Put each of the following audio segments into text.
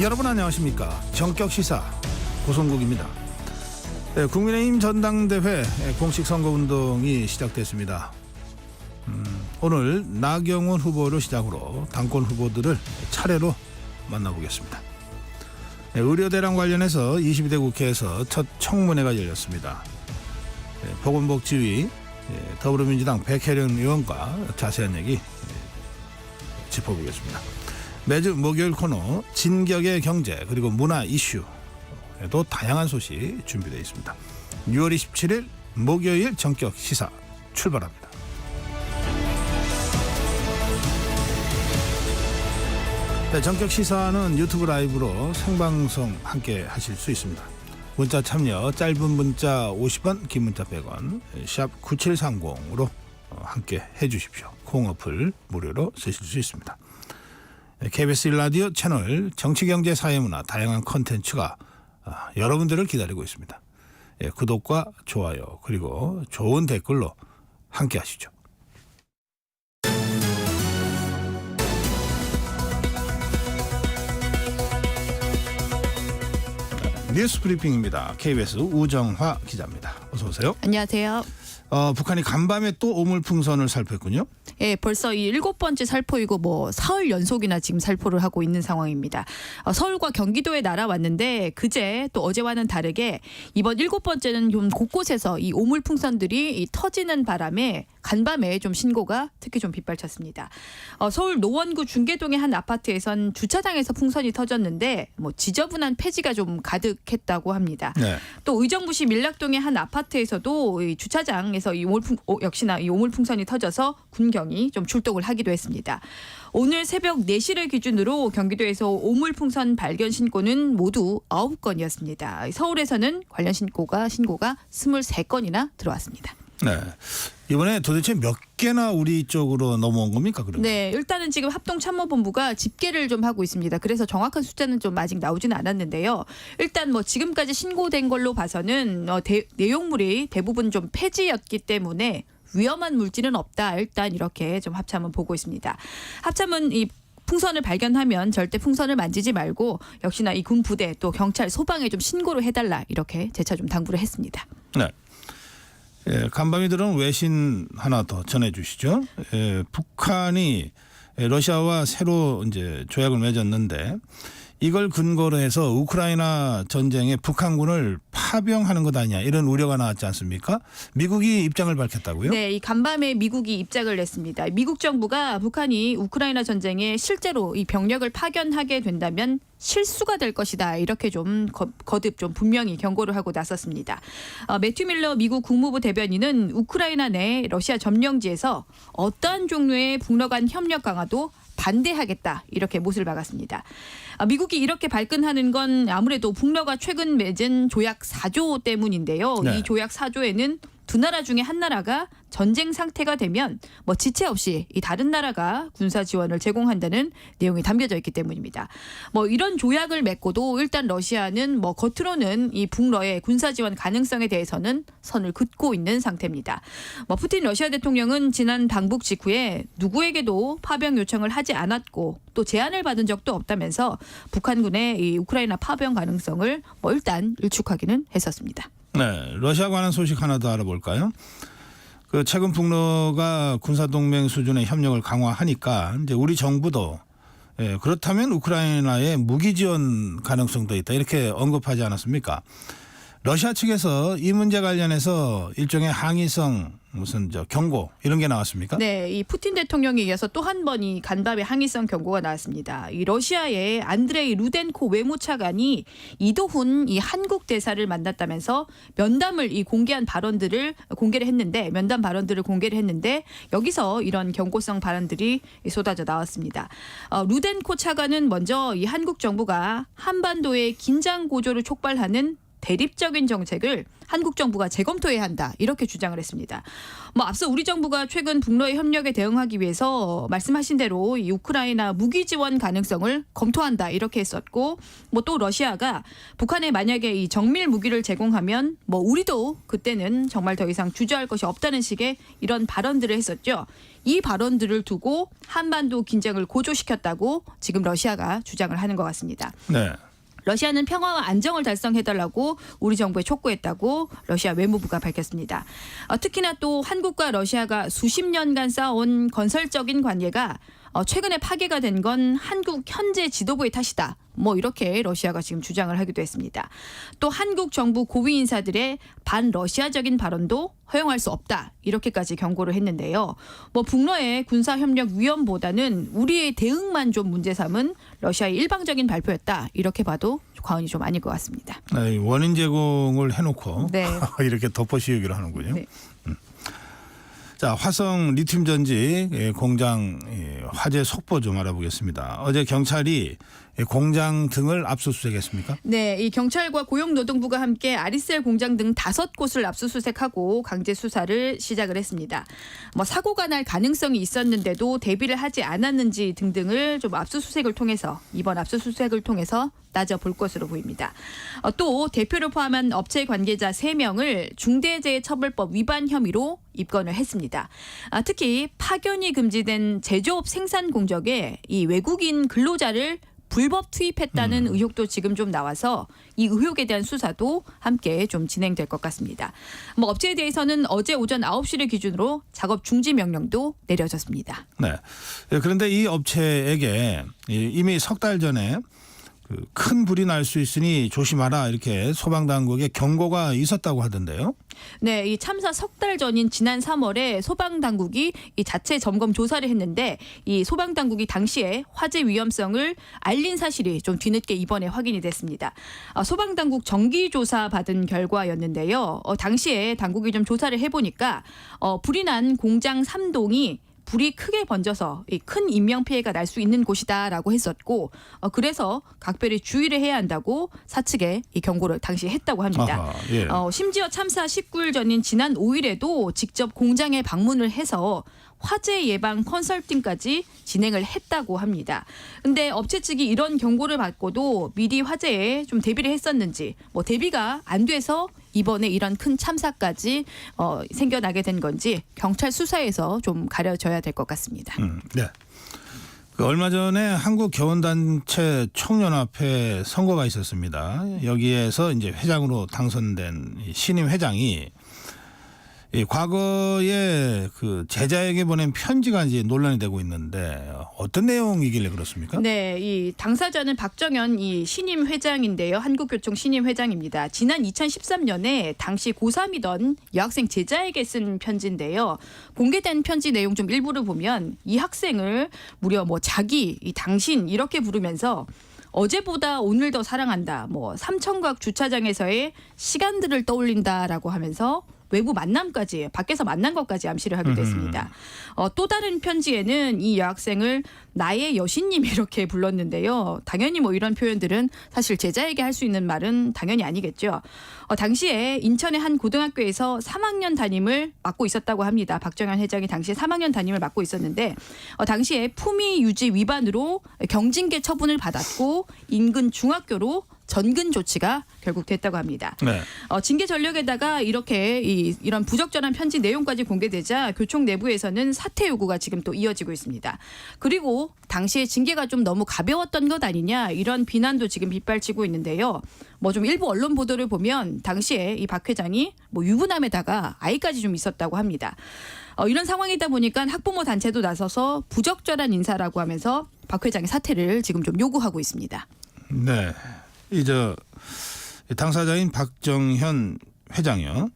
여러분 안녕하십니까. 정격시사 고성국입니다. 네, 국민의힘 전당대회 공식 선거운동이 시작됐습니다. 오늘 나경원 후보를 시작으로 당권 후보들을 차례로 만나보겠습니다. 네, 의료대란 관련해서 22대 국회에서 첫 청문회가 열렸습니다. 네, 보건복지위 더불어민주당 백혜련 의원과 자세한 얘기 짚어보겠습니다. 매주 목요일 코너 진격의 경제 그리고 문화 이슈에도 다양한 소식 준비되어 있습니다. 6월 27일 목요일 정격 시사 출발합니다. 네, 정격 시사는 유튜브 라이브로 생방송 함께 하실 수 있습니다. 문자 참여 짧은 문자 50원 긴 문자 100원 샵 9730으로 함께 해주십시오. 콩 어플 무료로 쓰실 수 있습니다. KBS 1라디오 채널 정치경제 사회문화 다양한 콘텐츠가 여러분들을 기다리고 있습니다. 구독과 좋아요 그리고 좋은 댓글로 함께 하시죠. 뉴스 브리핑입니다. KBS 우정화 기자입니다. 어서 오세요. 안녕하세요. 북한이 간밤에 또 오물풍선을 살폈군요. 예, 벌써 이 7번째 살포이고 사흘 연속이나 지금 살포를 하고 있는 상황입니다. 서울과 경기도에 날아왔는데 그제 또 어제와는 다르게 이번 7번째는 좀 곳곳에서 이 오물풍선들이 터지는 바람에 간밤에 좀 신고가 특히 좀 빗발쳤습니다. 서울 노원구 중계동의 한 아파트에선 주차장에서 풍선이 터졌는데 지저분한 폐지가 좀 가득했다고 합니다. 네. 또 의정부시 밀락동의 한 아파트에서도 이 주차장에서 역시나 이 오물풍선이 터져서 군경이 좀 출동을 하기도 했습니다. 오늘 새벽 4시를 기준으로 경기도에서 오물풍선 발견 신고는 모두 9건이었습니다. 서울에서는 관련 신고가 23건이나 들어왔습니다. 네. 이번에 도대체 몇 개나 우리 쪽으로 넘어온 겁니까? 그러면? 네, 일단은 지금 합동참모본부가 집계를 좀 하고 있습니다. 그래서 정확한 숫자는 좀 아직 나오지는 않았는데요. 일단 지금까지 신고된 걸로 봐서는 내용물이 대부분 좀 폐지였기 때문에 위험한 물질은 없다. 일단 이렇게 좀 합참은 보고 있습니다. 합참은 이 풍선을 발견하면 절대 풍선을 만지지 말고 역시나 이 군 부대 또 경찰 소방에 좀 신고를 해달라 이렇게 재차 좀 당부를 했습니다. 네. 간밤이 들어온 외신 하나 더 전해주시죠. 북한이 러시아와 새로 이제 조약을 맺었는데 이걸 근거로 해서 우크라이나 전쟁에 북한군을 파병하는 것 아니냐 이런 우려가 나왔지 않습니까? 미국이 입장을 밝혔다고요? 네, 이 간밤에 미국이 입장을 냈습니다. 미국 정부가 북한이 우크라이나 전쟁에 실제로 이 병력을 파견하게 된다면 실수가 될 것이다. 이렇게 좀 거듭 좀 분명히 경고를 하고 나섰습니다. 매튜 밀러 미국 국무부 대변인은 우크라이나 내 러시아 점령지에서 어떠한 종류의 북러 간 협력 강화도 반대하겠다 이렇게 못을 박았습니다. 미국이 이렇게 발끈하는 건 아무래도 북러가 최근 맺은 조약 4조 때문인데요. 네. 이 조약 4조에는 두 나라 중에 한 나라가 전쟁 상태가 되면 지체 없이 이 다른 나라가 군사 지원을 제공한다는 내용이 담겨져 있기 때문입니다. 이런 조약을 맺고도 일단 러시아는 겉으로는 이 북러의 군사 지원 가능성에 대해서는 선을 긋고 있는 상태입니다. 푸틴 러시아 대통령은 지난 방북 직후에 누구에게도 파병 요청을 하지 않았고 또 제안을 받은 적도 없다면서 북한군의 이 우크라이나 파병 가능성을 일단 일축하기는 했었습니다. 네, 러시아 관한 소식 하나 더 알아볼까요? 최근 북러가 군사동맹 수준의 협력을 강화하니까 이제 우리 정부도 그렇다면 우크라이나에 무기 지원 가능성도 있다 이렇게 언급하지 않았습니까? 러시아 측에서 이 문제 관련해서 일종의 항의성 경고 이런 게 나왔습니까? 네, 이 푸틴 대통령에 이어서 또 한 번 이 간밤에 항의성 경고가 나왔습니다. 이 러시아의 안드레이 루덴코 외무차관이 이도훈 이 한국 대사를 만났다면서 면담을 공개를 했는데 여기서 이런 경고성 발언들이 쏟아져 나왔습니다. 루덴코 차관은 먼저 이 한국 정부가 한반도의 긴장 고조를 촉발하는 대립적인 정책을 한국 정부가 재검토해야 한다 이렇게 주장을 했습니다. 앞서 우리 정부가 최근 북러의 협력에 대응하기 위해서 말씀하신 대로 이 우크라이나 무기 지원 가능성을 검토한다 이렇게 했었고 또 러시아가 북한에 만약에 이 정밀 무기를 제공하면 우리도 그때는 정말 더 이상 주저할 것이 없다는 식의 이런 발언들을 했었죠. 이 발언들을 두고 한반도 긴장을 고조시켰다고 지금 러시아가 주장을 하는 것 같습니다. 네. 러시아는 평화와 안정을 달성해달라고 우리 정부에 촉구했다고 러시아 외무부가 밝혔습니다. 특히나 또 한국과 러시아가 수십 년간 쌓아온 건설적인 관계가 최근에 파괴가 된 건 한국 현재 지도부의 탓이다. 이렇게 러시아가 지금 주장을 하기도 했습니다. 또 한국 정부 고위 인사들의 반러시아적인 발언도 허용할 수 없다. 이렇게까지 경고를 했는데요. 북러의 군사협력 위험보다는 우리의 대응만 좀 문제 삼은 러시아의 일방적인 발표였다. 이렇게 봐도 과언이 좀 아닐 것 같습니다. 네, 원인 제공을 해놓고 네. 이렇게 덮어씌우기로 하는군요. 네. 자, 화성 리튬 전지 공장 화재 속보 좀 알아보겠습니다. 어제 경찰이 공장 등을 압수수색했습니까? 네, 이 경찰과 고용노동부가 함께 아리셀 공장 등 5곳을 압수수색하고 강제 수사를 시작을 했습니다. 사고가 날 가능성이 있었는데도 대비를 하지 않았는지 등등을 좀 압수수색을 통해서 이번 압수수색을 통해서 따져볼 것으로 보입니다. 또 대표를 포함한 업체 관계자 3명을 중대재해처벌법 위반 혐의로 입건을 했습니다. 특히 파견이 금지된 제조업 생산 공정에 이 외국인 근로자를 불법 투입했다는 의혹도 지금 좀 나와서 이 의혹에 대한 수사도 함께 좀 진행될 것 같습니다. 업체에 대해서는 어제 오전 9시를 기준으로 작업 중지 명령도 내려졌습니다. 네. 그런데 이 업체에게 이미 석 달 전에 큰 불이 날 수 있으니 조심하라 이렇게 소방당국의 경고가 있었다고 하던데요. 네, 이 참사 석 달 전인 지난 3월에 소방당국이 이 자체 점검 조사를 했는데 이 소방당국이 당시에 화재 위험성을 알린 사실이 좀 뒤늦게 이번에 확인이 됐습니다. 소방당국 정기조사 받은 결과였는데요. 당시에 당국이 좀 조사를 해보니까 불이 난 공장 3동이 불이 크게 번져서 큰 인명피해가 날 수 있는 곳이다라고 했었고 그래서 각별히 주의를 해야 한다고 사측에 이 경고를 당시 했다고 합니다. 아하, 예. 심지어 참사 19일 전인 지난 5일에도 직접 공장에 방문을 해서 화재 예방 컨설팅까지 진행을 했다고 합니다. 근데 업체 측이 이런 경고를 받고도 미리 화재에 좀 대비를 했었는지 대비가 안 돼서 이번에 이런 큰 참사까지 생겨나게 된 건지 경찰 수사에서 좀 가려져야 될 것 같습니다. 네. 얼마 전에 한국교원단체 총연합회 선거가 있었습니다. 여기에서 이제 회장으로 당선된 신임 회장이 과거에 그 제자에게 보낸 편지가 이제 논란이 되고 있는데 어떤 내용이길래 그렇습니까? 네, 이 당사자는 박정현 이 신임 회장인데요. 한국교총 신임 회장입니다. 지난 2013년에 당시 고3이던 여학생 제자에게 쓴 편지인데요. 공개된 편지 내용 좀 일부를 보면 이 학생을 무려 자기, 이 당신 이렇게 부르면서 어제보다 오늘 더 사랑한다. 삼청각 주차장에서의 시간들을 떠올린다라고 하면서 외부 만남까지 밖에서 만난 것까지 암시를 하기도 했습니다. 또 다른 편지에는 이 여학생을 나의 여신님 이렇게 불렀는데요. 당연히 이런 표현들은 사실 제자에게 할 수 있는 말은 당연히 아니겠죠. 당시에 인천의 한 고등학교에서 3학년 담임을 맡고 있었다고 합니다. 박정현 회장이 당시에 3학년 담임을 맡고 있었는데 당시에 품위 유지 위반으로 경징계 처분을 받았고 인근 중학교로 전근 조치가 결국 됐다고 합니다. 네. 징계 전력에다가 이렇게 이런 부적절한 편지 내용까지 공개되자 교총 내부에서는 사퇴 요구가 지금 또 이어지고 있습니다. 그리고 당시에 징계가 좀 너무 가벼웠던 것 아니냐 이런 비난도 지금 빗발치고 있는데요. 좀 일부 언론 보도를 보면 당시에 이 박 회장이 유부남에다가 아이까지 좀 있었다고 합니다. 이런 상황이다 보니까 학부모 단체도 나서서 부적절한 인사라고 하면서 박 회장의 사퇴를 지금 좀 요구하고 있습니다. 네. 당사자인 박정현 회장이요.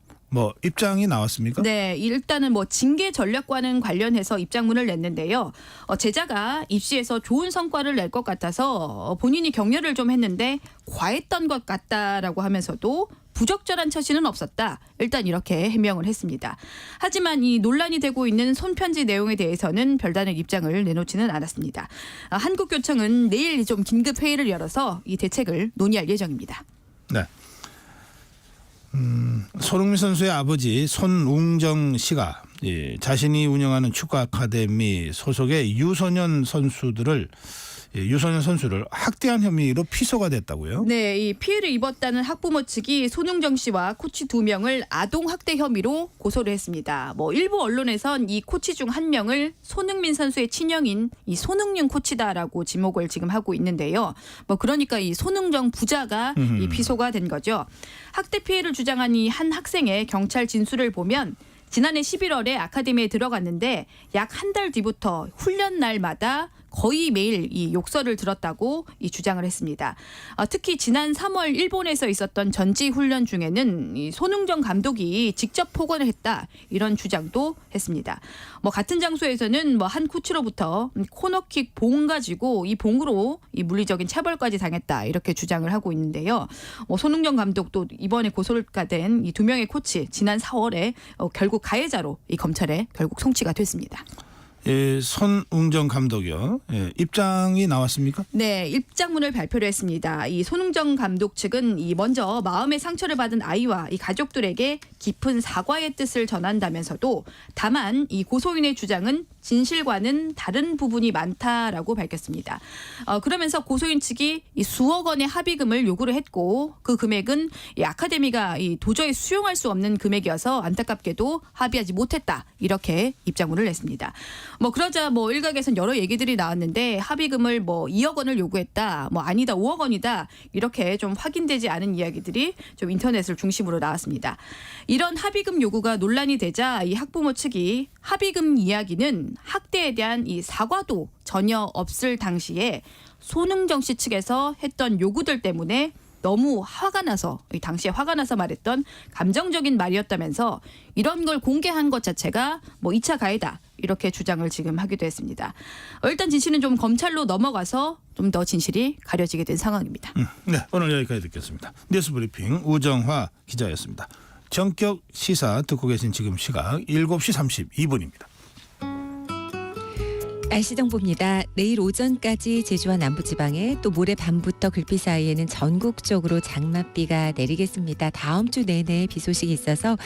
입장이 나왔습니까? 네, 일단은 징계 전략과는 관련해서 입장문을 냈는데요. 제자가 입시에서 좋은 성과를 낼 것 같아서 본인이 격려를 좀 했는데 과했던 것 같다라고 하면서도 부적절한 처신은 없었다. 일단 이렇게 해명을 했습니다. 하지만 이 논란이 되고 있는 손편지 내용에 대해서는 별다른 입장을 내놓지는 않았습니다. 한국교총은 내일 좀 긴급 회의를 열어서 이 대책을 논의할 예정입니다. 네. 손흥민 선수의 아버지 손웅정 씨가 자신이 운영하는 축구 아카데미 소속의 유소년 선수를 학대한 혐의로 피소가 됐다고요? 네, 이 피해를 입었다는 학부모 측이 손흥정 씨와 코치 2명을 아동 학대 혐의로 고소를 했습니다. 일부 언론에선 이 코치 중 한 명을 손흥민 선수의 친형인 이 손흥윤 코치다라고 지목을 지금 하고 있는데요. 그러니까 이 손흥정 부자가 이 피소가 된 거죠. 학대 피해를 주장한 이 한 학생의 경찰 진술을 보면 지난해 11월에 아카데미에 들어갔는데 약 한 달 뒤부터 훈련 날마다 거의 매일 이 욕설을 들었다고 이 주장을 했습니다. 특히 지난 3월 일본에서 있었던 전지 훈련 중에는 이 손흥정 감독이 직접 폭언을 했다 이런 주장도 했습니다. 같은 장소에서는 한 코치로부터 코너킥 봉 가지고 이 봉으로 이 물리적인 체벌까지 당했다 이렇게 주장을 하고 있는데요. 손흥정 감독도 이번에 고소가 된 이 2명의 코치 지난 4월에 결국 가해자로 이 검찰에 결국 송치가 됐습니다. 손웅정 감독이요. 입장이 나왔습니까? 네, 입장문을 발표를 했습니다. 이 손흥정 감독 측은 먼저 마음의 상처를 받은 아이와 이 가족들에게 깊은 사과의 뜻을 전한다면서도 다만 이 고소인의 주장은 진실과는 다른 부분이 많다라고 밝혔습니다. 그러면서 고소인 측이 이 수억 원의 합의금을 요구를 했고 그 금액은 이 아카데미가 도저히 수용할 수 없는 금액이어서 안타깝게도 합의하지 못했다 이렇게 입장문을 냈습니다. 그러자 일각에선 여러 얘기들이 나왔는데 합의금을 2억 원을 요구했다, 아니다 5억 원이다 이렇게 좀 확인되지 않은 이야기들이 좀 인터넷을 중심으로 나왔습니다. 이런 합의금 요구가 논란이 되자 이 학부모 측이 합의금 이야기는 학대에 대한 이 사과도 전혀 없을 당시에 손흥정 씨 측에서 했던 요구들 때문에 너무 당시에 화가 나서 말했던 감정적인 말이었다면서 이런 걸 공개한 것 자체가 2차 가해다 이렇게 주장을 지금 하기도 했습니다. 일단 진실은 좀 검찰로 넘어가서 좀 더 진실이 가려지게 된 상황입니다. 네, 오늘 여기까지 듣겠습니다. 뉴스브리핑 우정화 기자였습니다. 전격 시사 듣고 계신 지금 시각 7시 32분입니다. 날씨 정보입니다. 내일 오전까지 제주와 남부지방에 또 모레 밤부터 글피 사이에는 전국적으로 장맛비가 내리겠습니다. 다음 주 내내 비 소식이 있어서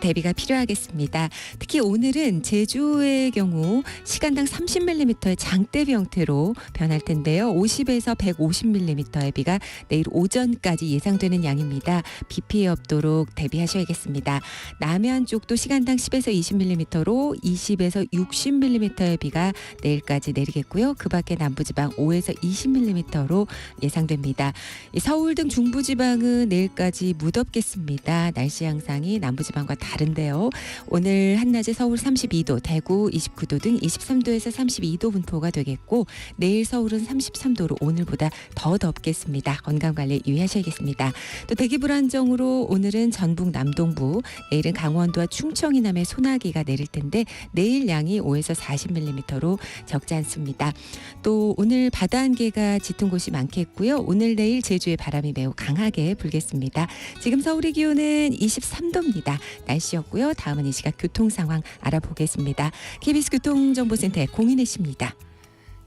대비가 필요하겠습니다. 특히 오늘은 제주의 경우 시간당 30mm의 장대비 형태로 변할 텐데요. 50에서 150mm의 비가 내일 오전까지 예상되는 양입니다. 비 피해 없도록 대비하셔야겠습니다. 남해안 쪽도 시간당 10에서 20mm로 20에서 60mm의 비가 내일까지 내리겠고요. 그 밖에 남부지방 5에서 20mm로 예상됩니다. 서울 등 중부지방은 내일까지 무덥겠습니다. 날씨 양상이 남부지방과 다른데요. 오늘 한낮에 서울 32도, 대구 29도 등 23도에서 32도 분포가 되겠고 내일 서울은 33도로 오늘보다 더 덥겠습니다. 건강관리 유의하셔야겠습니다. 또 대기 불안정으로 오늘은 전북 남동부, 내일은 강원도와 충청 이남에 소나기가 내릴 텐데 내일 양이 5에서 40mm로 적지 않습니다. 또 오늘 바다 안개가 짙은 곳이 많겠고요. 오늘 내일 제주의 바람이 매우 강하게 불겠습니다. 지금 서울의 기온은 23도입니다. 날씨였고요. 다음은 이 시각 교통 상황 알아보겠습니다. KBS 교통정보센터의 공인혜 씨입니다.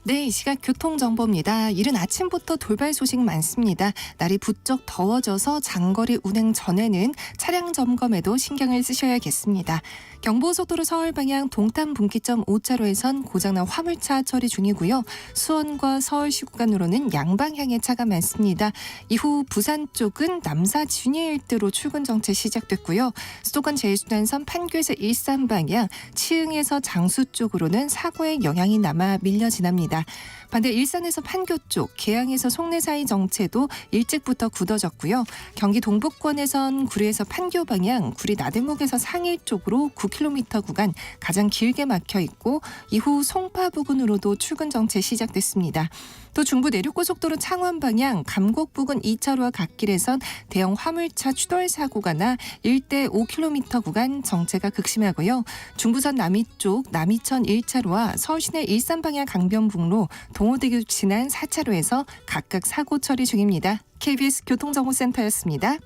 네, 이 시각 교통정보입니다. 이른 아침부터 돌발 소식 많습니다. 날이 부쩍 더워져서 장거리 운행 전에는 차량 점검에도 신경을 쓰셔야겠습니다. 경부고속도로 서울 방향 동탄 분기점 5차로에선 고장난 화물차 처리 중이고요. 수원과 서울시 구간으로는 양방향의 차가 많습니다. 이후 부산 쪽은 남사 진해 일대로 출근 정체 시작됐고요. 수도권 제일순환선 판교에서 일산 방향, 치흥에서 장수 쪽으로는 사고의 영향이 남아 밀려 지납니다. 반대 일산에서 판교 쪽, 계양에서 송내 사이 정체도 일찍부터 굳어졌고요. 경기 동북권에선 구리에서 판교 방향, 구리 나들목에서 상일 쪽으로 9km 구간 가장 길게 막혀 있고 이후 송파 부근으로도 출근 정체 시작됐습니다. 또 중부 내륙고속도로 창원 방향 감곡 부근 2차로와 갓길에선 대형 화물차 추돌 사고가 나 1대 5km 구간 정체가 극심하고요. 중부선 남이 쪽 남이천 1차로와 서울시내 일산 방향 강변북로 동호대교 지난 4차로에서 각각 사고 처리 중입니다. KBS 교통정보센터였습니다.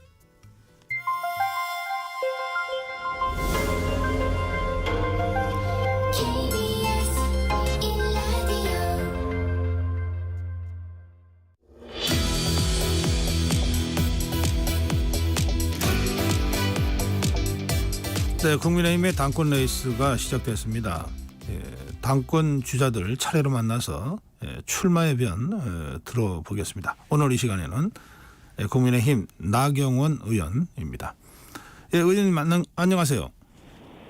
네, 국민의힘의 당권 레이스가 시작됐습니다. 당권 주자들 차례로 만나서 출마의 변 들어보겠습니다. 오늘 이 시간에는 국민의힘 나경원 의원입니다. 의원님 안녕하세요.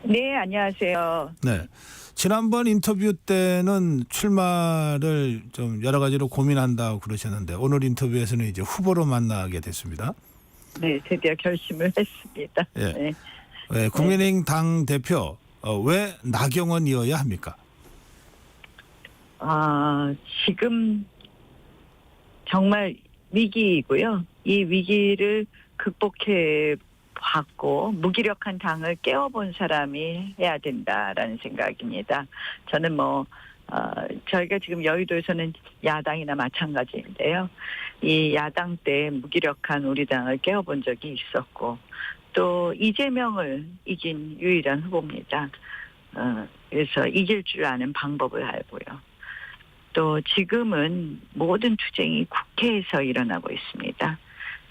네, 안녕하세요. 네, 지난번 인터뷰 때는 출마를 좀 여러 가지로 고민한다고 그러셨는데 오늘 인터뷰에서는 이제 후보로 만나게 됐습니다. 네, 드디어 결심을 했습니다. 예. 네. 국민의힘 당 대표 왜 나경원이어야 합니까? 지금 정말 위기이고요. 이 위기를 극복해 봤고 무기력한 당을 깨워본 사람이 해야 된다라는 생각입니다. 저는 저희가 지금 여의도에서는 야당이나 마찬가지인데요. 이 야당 때 무기력한 우리 당을 깨워본 적이 있었고 또 이재명을 이긴 유일한 후보입니다. 그래서 이길 줄 아는 방법을 알고요. 또 지금은 모든 투쟁이 국회에서 일어나고 있습니다.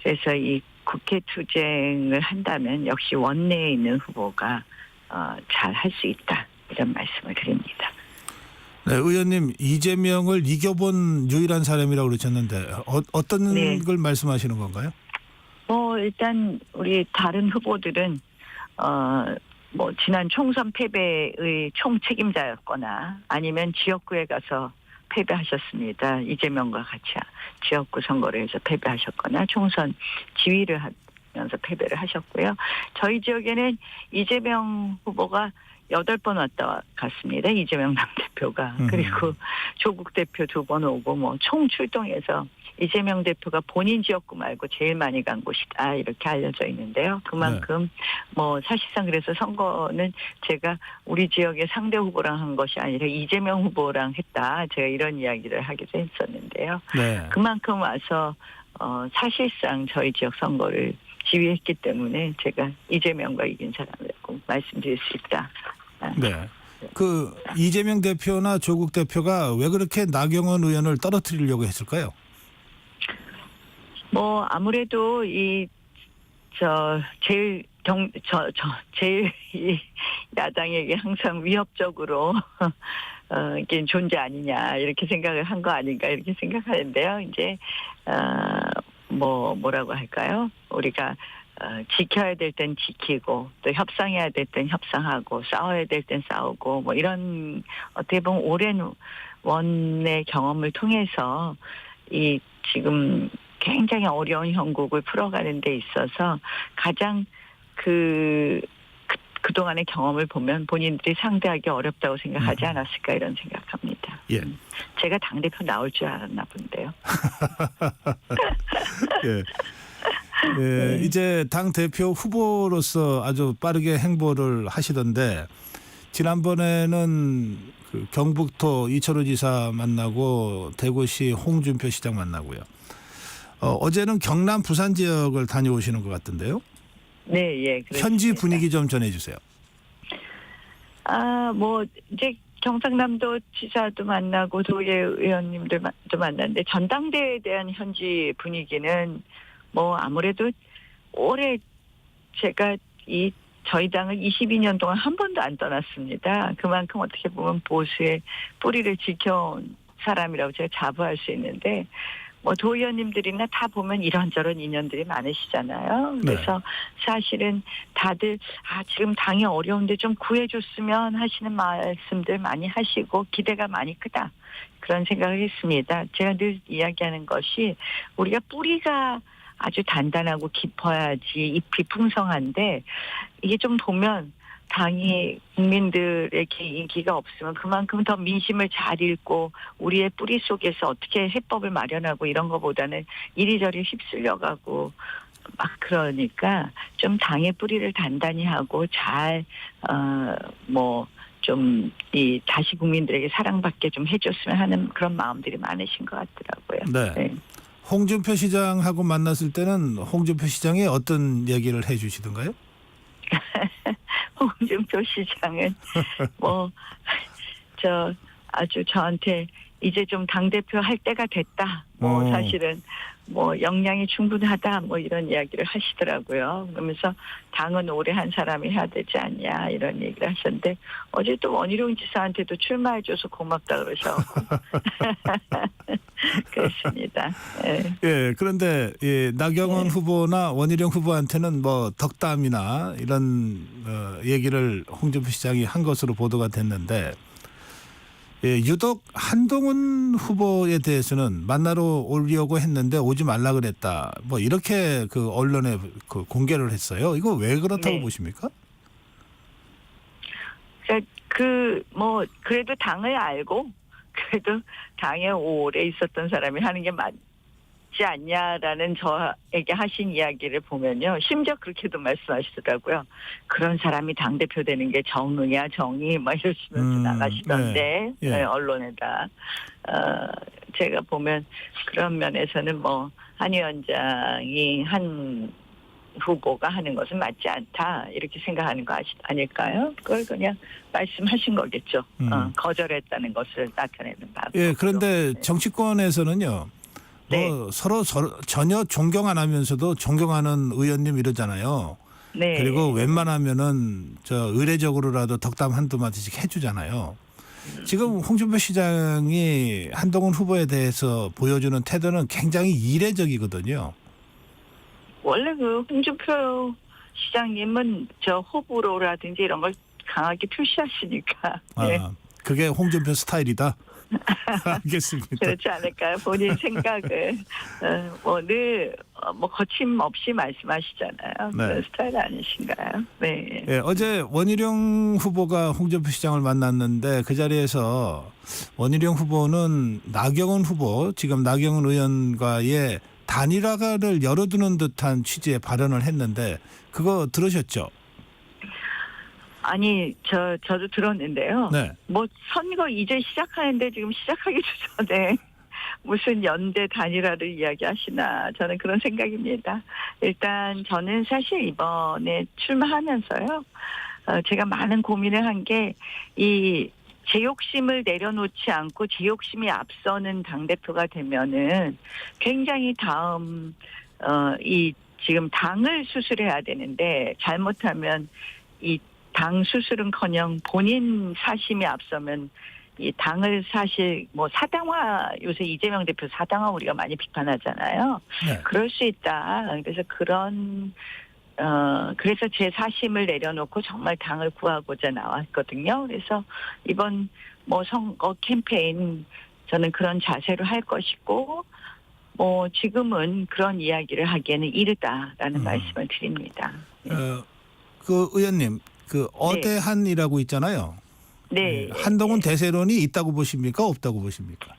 그래서 이 국회 투쟁을 한다면 역시 원내에 있는 후보가 잘 할 수 있다. 이런 말씀을 드립니다. 네, 의원님 이재명을 이겨본 유일한 사람이라고 그러셨는데 어떤 네. 걸 말씀하시는 건가요? 일단 우리 다른 후보들은 지난 총선 패배의 총책임자였거나 아니면 지역구에 가서 패배하셨습니다. 이재명과 같이 지역구 선거를 해서 패배하셨거나 총선 지휘를 하면서 패배를 하셨고요. 저희 지역에는 이재명 후보가 8번 왔다 갔습니다. 이재명 당대표가. 그리고 조국 대표 2번 오고 총 출동해서 이재명 대표가 본인 지역구 말고 제일 많이 간 곳이다. 이렇게 알려져 있는데요. 그만큼 사실상 그래서 선거는 제가 우리 지역의 상대 후보랑 한 것이 아니라 이재명 후보랑 했다. 제가 이런 이야기를 하기도 했었는데요. 네. 그만큼 와서 사실상 저희 지역 선거를 지휘했기 때문에 제가 이재명과 이긴 사람이라고 말씀드릴 수 있다. 네. 그 이재명 대표나 조국 대표가 왜 그렇게 나경원 의원을 떨어뜨리려고 했을까요? 아무래도 제일 이 야당에게 항상 위협적으로 이게 존재 아니냐 이렇게 생각을 한 거 아닌가 이렇게 생각하는데요. 이제 뭐라고 할까요? 우리가 지켜야 될 땐 지키고 또 협상해야 될 땐 협상하고 싸워야 될 땐 싸우고 이런 어떻게 보면 오랜 원내 경험을 통해서 이 지금 굉장히 어려운 형국을 풀어가는 데 있어서 가장 그동안의 경험을 보면 본인들이 상대하기 어렵다고 생각하지 않았을까 이런 생각합니다. 예. 제가 당대표 나올 줄 알았나 본데요. 예. 예, 이제 당 대표 후보로서 아주 빠르게 행보를 하시던데 지난번에는 그 경북도 이철우 지사 만나고 대구시 홍준표 시장 만나고요. 어제는 경남 부산 지역을 다녀오시는 것 같던데요. 네, 예. 그렇습니다. 현지 분위기 좀 전해주세요. 이제 경상남도 지사도 만나고 도의 의원님들도 만났는데 전당대회에 대한 현지 분위기는 아무래도 올해 제가 저희 당을 22년 동안 한 번도 안 떠났습니다. 그만큼 어떻게 보면 보수의 뿌리를 지켜온 사람이라고 제가 자부할 수 있는데 도의원님들이나 다 보면 이런저런 인연들이 많으시잖아요. 그래서 사실은 다들 지금 당이 어려운데 좀 구해줬으면 하시는 말씀들 많이 하시고 기대가 많이 크다. 그런 생각을 했습니다. 제가 늘 이야기하는 것이 우리가 뿌리가 아주 단단하고 깊어야지 잎이 풍성한데 이게 좀 보면 당이 국민들에게 인기가 없으면 그만큼 더 민심을 잘 읽고 우리의 뿌리 속에서 어떻게 해법을 마련하고 이런 것보다는 이리저리 휩쓸려가고 그러니까 좀 당의 뿌리를 단단히 하고 잘 다시 국민들에게 사랑받게 좀 해줬으면 하는 그런 마음들이 많으신 것 같더라고요. 네. 홍준표 시장하고 만났을 때는 홍준표 시장이 어떤 얘기를 해주시던가요? 홍준표 시장은 아주 저한테 이제 좀 당대표 할 때가 됐다. 뭐 어. 사실은 뭐 역량이 충분하다 뭐 이런 이야기를 하시더라고요. 그러면서 당은 오래 한 사람이 해야 되지 않냐 이런 얘기를 하셨는데 어제 또 원희룡 지사한테도 출마해줘서 고맙다 그러셔갖고 그랬습니다. 예. 예, 그런데 나경원 네. 후보나 원희룡 후보한테는 뭐 덕담이나 이런 얘기를 홍준표 시장이 한 것으로 보도가 됐는데 유독 한동훈 후보에 대해서는 만나러 오려고 했는데 오지 말라 그랬다. 뭐 이렇게 그 언론에 그 공개를 했어요. 이거 왜 그렇다고 네. 보십니까? 뭐 그래도 당을 알고 그래도 당에 오래 있었던 사람이 하는 게 맞지 않냐라는 저에게 하신 이야기를 보면요. 심지어 그렇게도 말씀하시더라고요. 그런 사람이 당대표 되는 게 정의야 정의 막 이러시면서 나가시던데 네. 예. 네, 언론에다. 제가 보면 그런 면에서는 뭐 한 위원장이 한 후보가 하는 것은 맞지 않다 이렇게 생각하는 거 아닐까요? 그걸 그냥 말씀하신 거겠죠. 거절했다는 것을 나타내는 바로. 예, 그런데 정치권에서는요. 네. 서로 전혀 존경 안 하면서도 존경하는 의원님 이러잖아요. 네. 그리고 웬만하면은 의례적으로라도 덕담 한두 마디씩 해주잖아요. 지금 홍준표 시장이 한동훈 후보에 대해서 보여주는 태도는 굉장히 이례적이거든요. 원래 그 홍준표 시장님은 저 호불호라든지 이런 걸 강하게 표시하시니까. 네. 그게 홍준표 스타일이다. 알겠습니다. 그렇지 않을까요? 본인 생각을 늘 거침없이 말씀하시잖아요. 네. 그런 스타일 아니신가요? 네. 예, 어제 원희룡 후보가 홍준표 시장을 만났는데 그 자리에서 원희룡 후보는 나경원 후보, 지금 나경원 의원과의 단일화를 열어두는 듯한 취지의 발언을 했는데 그거 들으셨죠? 아니 저도 들었는데요. 네. 뭐 선거 이제 시작하는데 지금 시작하기도 전에 무슨 연대 단일화를 이야기하시나 저는 그런 생각입니다. 일단 저는 사실 이번에 출마하면서요. 제가 많은 고민을 한 게 이 제 욕심을 내려놓지 않고 제 욕심이 앞서는 당대표가 되면은 굉장히 다음 이 지금 당을 수술해야 되는데 잘못하면 이 당 수술은커녕 본인 사심이 앞서면 이 당을 사실 뭐 사당화 요새 이재명 대표 사당화 우리가 많이 비판하잖아요. 네. 그럴 수 있다. 그래서 그래서 제 사심을 내려놓고 정말 당을 구하고자 나왔거든요. 그래서 이번 뭐 선거 캠페인 저는 그런 자세로 할 것이고 뭐 지금은 그런 이야기를 하기에는 이르다라는 말씀을 드립니다. 그 의원님, 그 어대한이라고 있잖아요. 네. 한동훈 대세론이 있다고 보십니까? 없다고 보십니까?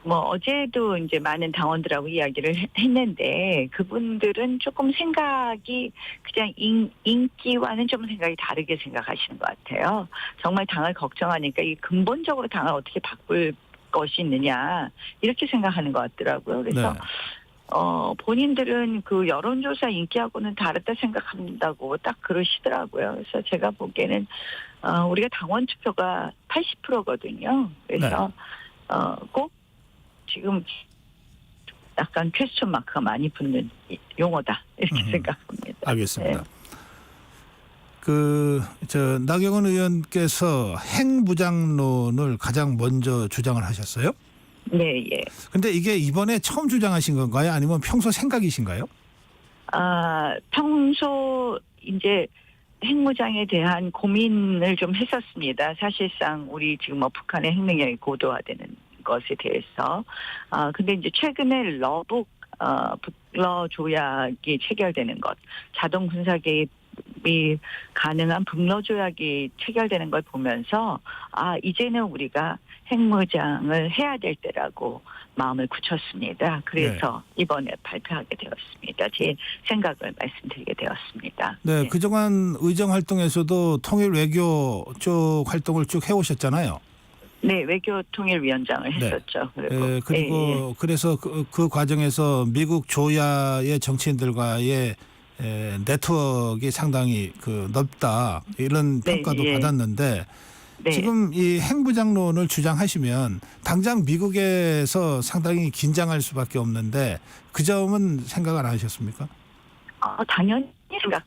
뭐 어제도 이제 많은 당원들하고 이야기를 했는데 그분들은 조금 생각이 그냥 인기와는 좀 생각이 다르게 생각하시는 것 같아요. 정말 당을 걱정하니까 이 근본적으로 당을 어떻게 바꿀 것이 있느냐 이렇게 생각하는 것 같더라고요. 그래서 네. 본인들은 그 여론조사 인기하고는 다르다 생각한다고 딱 그러시더라고요. 그래서 제가 보기에는 우리가 당원 투표가 80%거든요. 그래서 꼭 지금 약간 퀘스천 마크가 많이 붙는 용어다 이렇게 생각합니다. 알겠습니다. 네. 나경원 의원께서 핵무장론을 가장 먼저 주장을 하셨어요? 네, 예. 근데 이게 이번에 처음 주장하신 건가요? 아니면 평소 생각이신가요? 평소 이제 핵무장에 대한 고민을 좀 했었습니다. 사실상 우리 지금 뭐 북한의 핵능력이 고도화되는 것에 대해서. 근데 이제 최근에 러북 북러 조약이 체결되는 것, 자동 군사 개입이 가능한 북러 조약이 체결되는 걸 보면서 이제는 우리가 핵무장을 해야 될 때라고 마음을 굳혔습니다. 그래서 이번에 발표하게 되었습니다. 제 생각을 말씀드리게 되었습니다. 네, 그동안 의정 활동에서도 통일 외교 쪽 활동을 쭉 해오셨잖아요. 네, 외교통일위원장을 했었죠. 그리고 그래서 그 과정에서 미국 조야의 정치인들과의 네트워크가 상당히 넓다 이런 평가도 받았는데 네. 지금 이 핵무장론을 주장하시면 당장 미국에서 상당히 긴장할 수밖에 없는데 그 점은 생각 안 하셨습니까? 당연히 생각.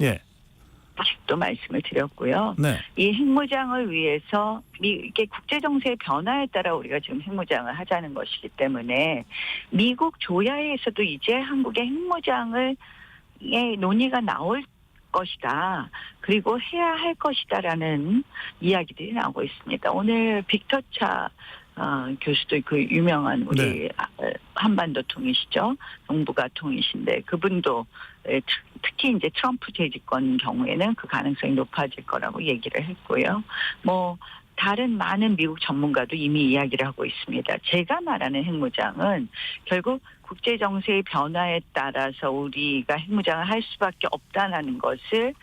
예. 또 말씀을 드렸고요. 네. 이 핵무장을 위해서 이게 국제 정세의 변화에 따라 우리가 지금 핵무장을 하자는 것이기 때문에 미국 조야에서도 이제 한국의 핵무장을 논의가 나올 것이다. 그리고 해야 할 것이다라는 이야기들이 나오고 있습니다. 오늘 빅터 차 교수도 그 유명한 우리 한반도 통이시죠. 동북아 통이신데 그분도 특히 이제 트럼프 재집권 경우에는 그 가능성이 높아질 거라고 얘기를 했고요. 뭐 다른 많은 미국 전문가도 이미 이야기를 하고 있습니다. 제가 말하는 핵무장은 결국 국제 정세의 변화에 따라서 우리가 핵무장을 할 수밖에 없다는 것을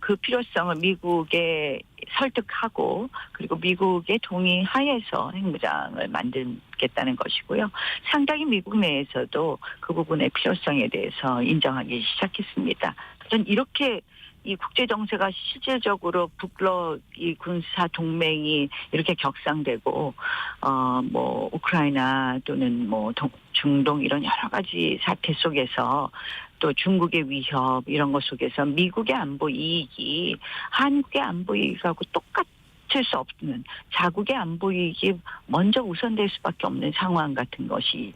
그 필요성을 미국에 설득하고 그리고 미국의 동의하에서 핵무장을 만들겠다는 것이고요. 상당히 미국 내에서도 그 부분의 필요성에 대해서 인정하기 시작했습니다. 전 이렇게 이 국제 정세가 실질적으로 북러 이 군사 동맹이 이렇게 격상되고 뭐 우크라이나 또는 뭐 중동 이런 여러 가지 사태 속에서 또 중국의 위협 이런 것 속에서 미국의 안보 이익이 한국의 안보 이익하고 똑같을 수 없는 자국의 안보 이익이 먼저 우선될 수밖에 없는 상황 같은 것이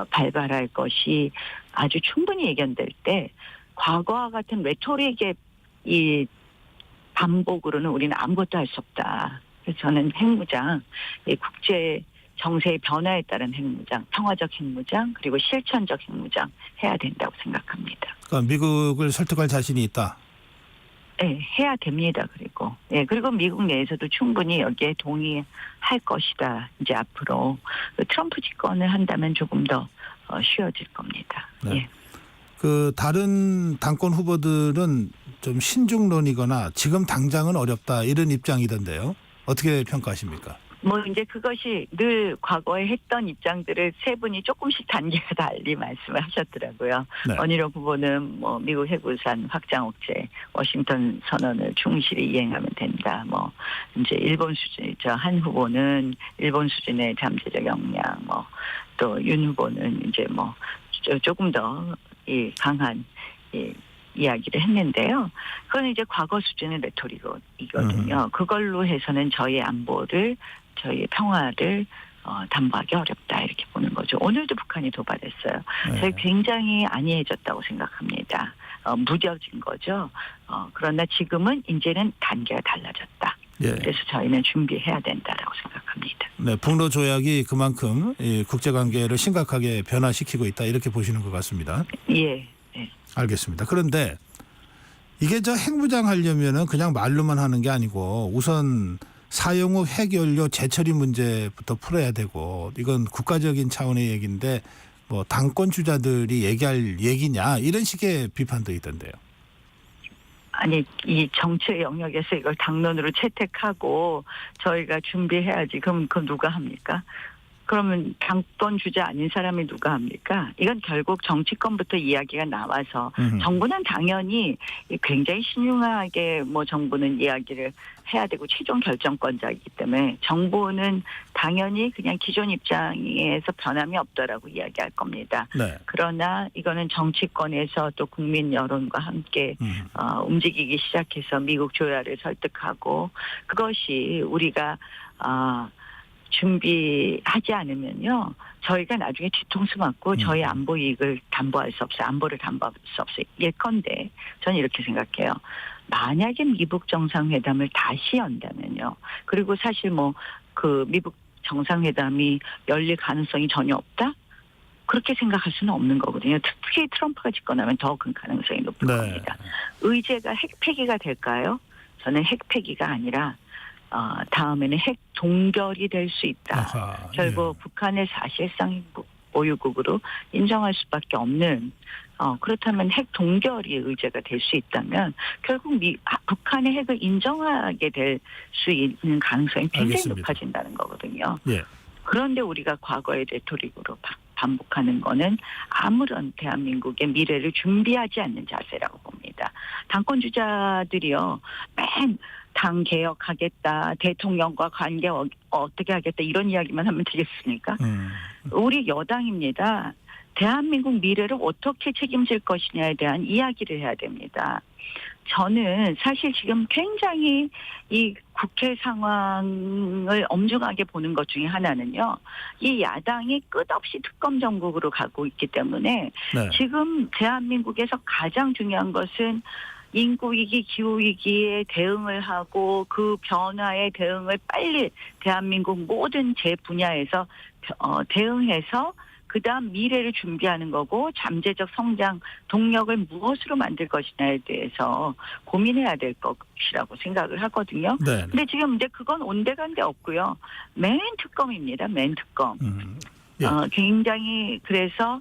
발발할 것이 아주 충분히 예견될 때 과거와 같은 레토릭의 이 반복으로는 우리는 아무것도 할 수 없다. 그래서 저는 핵무장, 이 국제 정세의 변화에 따른 핵무장, 평화적 핵무장, 그리고 실천적 핵무장 해야 된다고 생각합니다. 그러니까 미국을 설득할 자신이 있다. 네, 해야 됩니다. 그리고 미국 내에서도 충분히 여기에 동의할 것이다. 이제 앞으로 트럼프 집권을 한다면 조금 더 쉬워질 겁니다. 네. 예. 그 다른 당권 후보들은 좀 신중론이거나 지금 당장은 어렵다 이런 입장이던데요. 어떻게 평가하십니까? 뭐 이제 그것이 늘 과거에 했던 입장들을 세 분이 조금씩 단계가 달리 말씀을 하셨더라고요. 네. 원희룡 후보는 뭐 미국 해구산 확장 억제, 워싱턴 선언을 충실히 이행하면 된다. 뭐 이제 일본 수준이죠. 한 후보는 일본 수준의 잠재적 역량, 뭐 또 윤 후보는 이제 뭐 조금 더 이 강한 이야기를 했는데요. 그건 이제 과거 수준의 레토릭이거든요. 그걸로 해서는 저희의 안보를, 저희의 평화를 담보하기 어렵다 이렇게 보는 거죠. 오늘도 북한이 도발했어요. 네. 저희 굉장히 안이해졌다고 생각합니다. 무뎌진 거죠. 그러나 지금은 이제는 단계가 달라졌다. 예. 그래서 저희는 준비해야 된다라고 생각합니다. 네, 북러 조약이 그만큼 이 국제관계를 심각하게 변화시키고 있다 이렇게 보시는 것 같습니다. 예. 알겠습니다. 그런데 이게 저 핵무장 하려면은 그냥 말로만 하는 게 아니고 우선 사용 후 핵연료 재처리 문제부터 풀어야 되고 이건 국가적인 차원의 얘기인데 뭐 당권 주자들이 얘기할 얘기냐 이런 식의 비판도 있던데요. 아니 이 정치의 영역에서 이걸 당론으로 채택하고 저희가 준비해야지. 그럼 그건 누가 합니까? 그러면 당권 주자 아닌 사람이 누가 합니까? 이건 결국 정치권부터 이야기가 나와서 정부는 당연히 굉장히 신중하게 뭐 정부는 이야기를 해야 되고 최종 결정권자이기 때문에 정부는 당연히 그냥 기존 입장에서 변함이 없다라고 이야기할 겁니다. 네. 그러나 이거는 정치권에서 또 국민 여론과 함께 움직이기 시작해서 미국 조야를 설득하고 그것이 우리가 준비하지 않으면요. 저희가 나중에 뒤통수 맞고 저희 안보 이익을 담보할 수 없어요. 안보를 담보할 수 없어요. 예컨대 저는 이렇게 생각해요. 만약에 미국 정상회담을 다시 연다면요. 그리고 사실 뭐 그 미국 정상회담이 열릴 가능성이 전혀 없다? 그렇게 생각할 수는 없는 거거든요. 특히 트럼프가 집권하면 더 큰 가능성이 높을 겁니다. 의제가 핵폐기가 될까요? 저는 핵폐기가 아니라 다음에는 핵 동결이 될 수 있다. 아하, 결국 북한을 사실상 보유국으로 인정할 수밖에 없는 그렇다면 핵 동결이 의제가 될 수 있다면 결국 북한의 핵을 인정하게 될 수 있는 가능성이 굉장히 알겠습니다. 높아진다는 거거든요. 예. 그런데 우리가 과거의 레토릭으로 반복하는 거는 아무런 대한민국의 미래를 준비하지 않는 자세라고 봅니다. 당권 주자들이요. 맨 당 개혁하겠다, 대통령과 관계 어떻게 하겠다 이런 이야기만 하면 되겠습니까? 우리 여당입니다. 대한민국 미래를 어떻게 책임질 것이냐에 대한 이야기를 해야 됩니다. 저는 사실 지금 굉장히 이 국회 상황을 엄중하게 보는 것 중에 하나는요. 이 야당이 끝없이 특검 정국으로 가고 있기 때문에 네. 지금 대한민국에서 가장 중요한 것은 인구위기, 기후위기에 대응을 하고 그 변화에 대응을 빨리 대한민국 모든 제 분야에서 대응해서 그다음 미래를 준비하는 거고 잠재적 성장 동력을 무엇으로 만들 것이냐에 대해서 고민해야 될 것이라고 생각을 하거든요. 네. 근데 지금 이제 그건 온데간데 없고요. 맨 특검입니다. 맨 특검. 예. 굉장히 그래서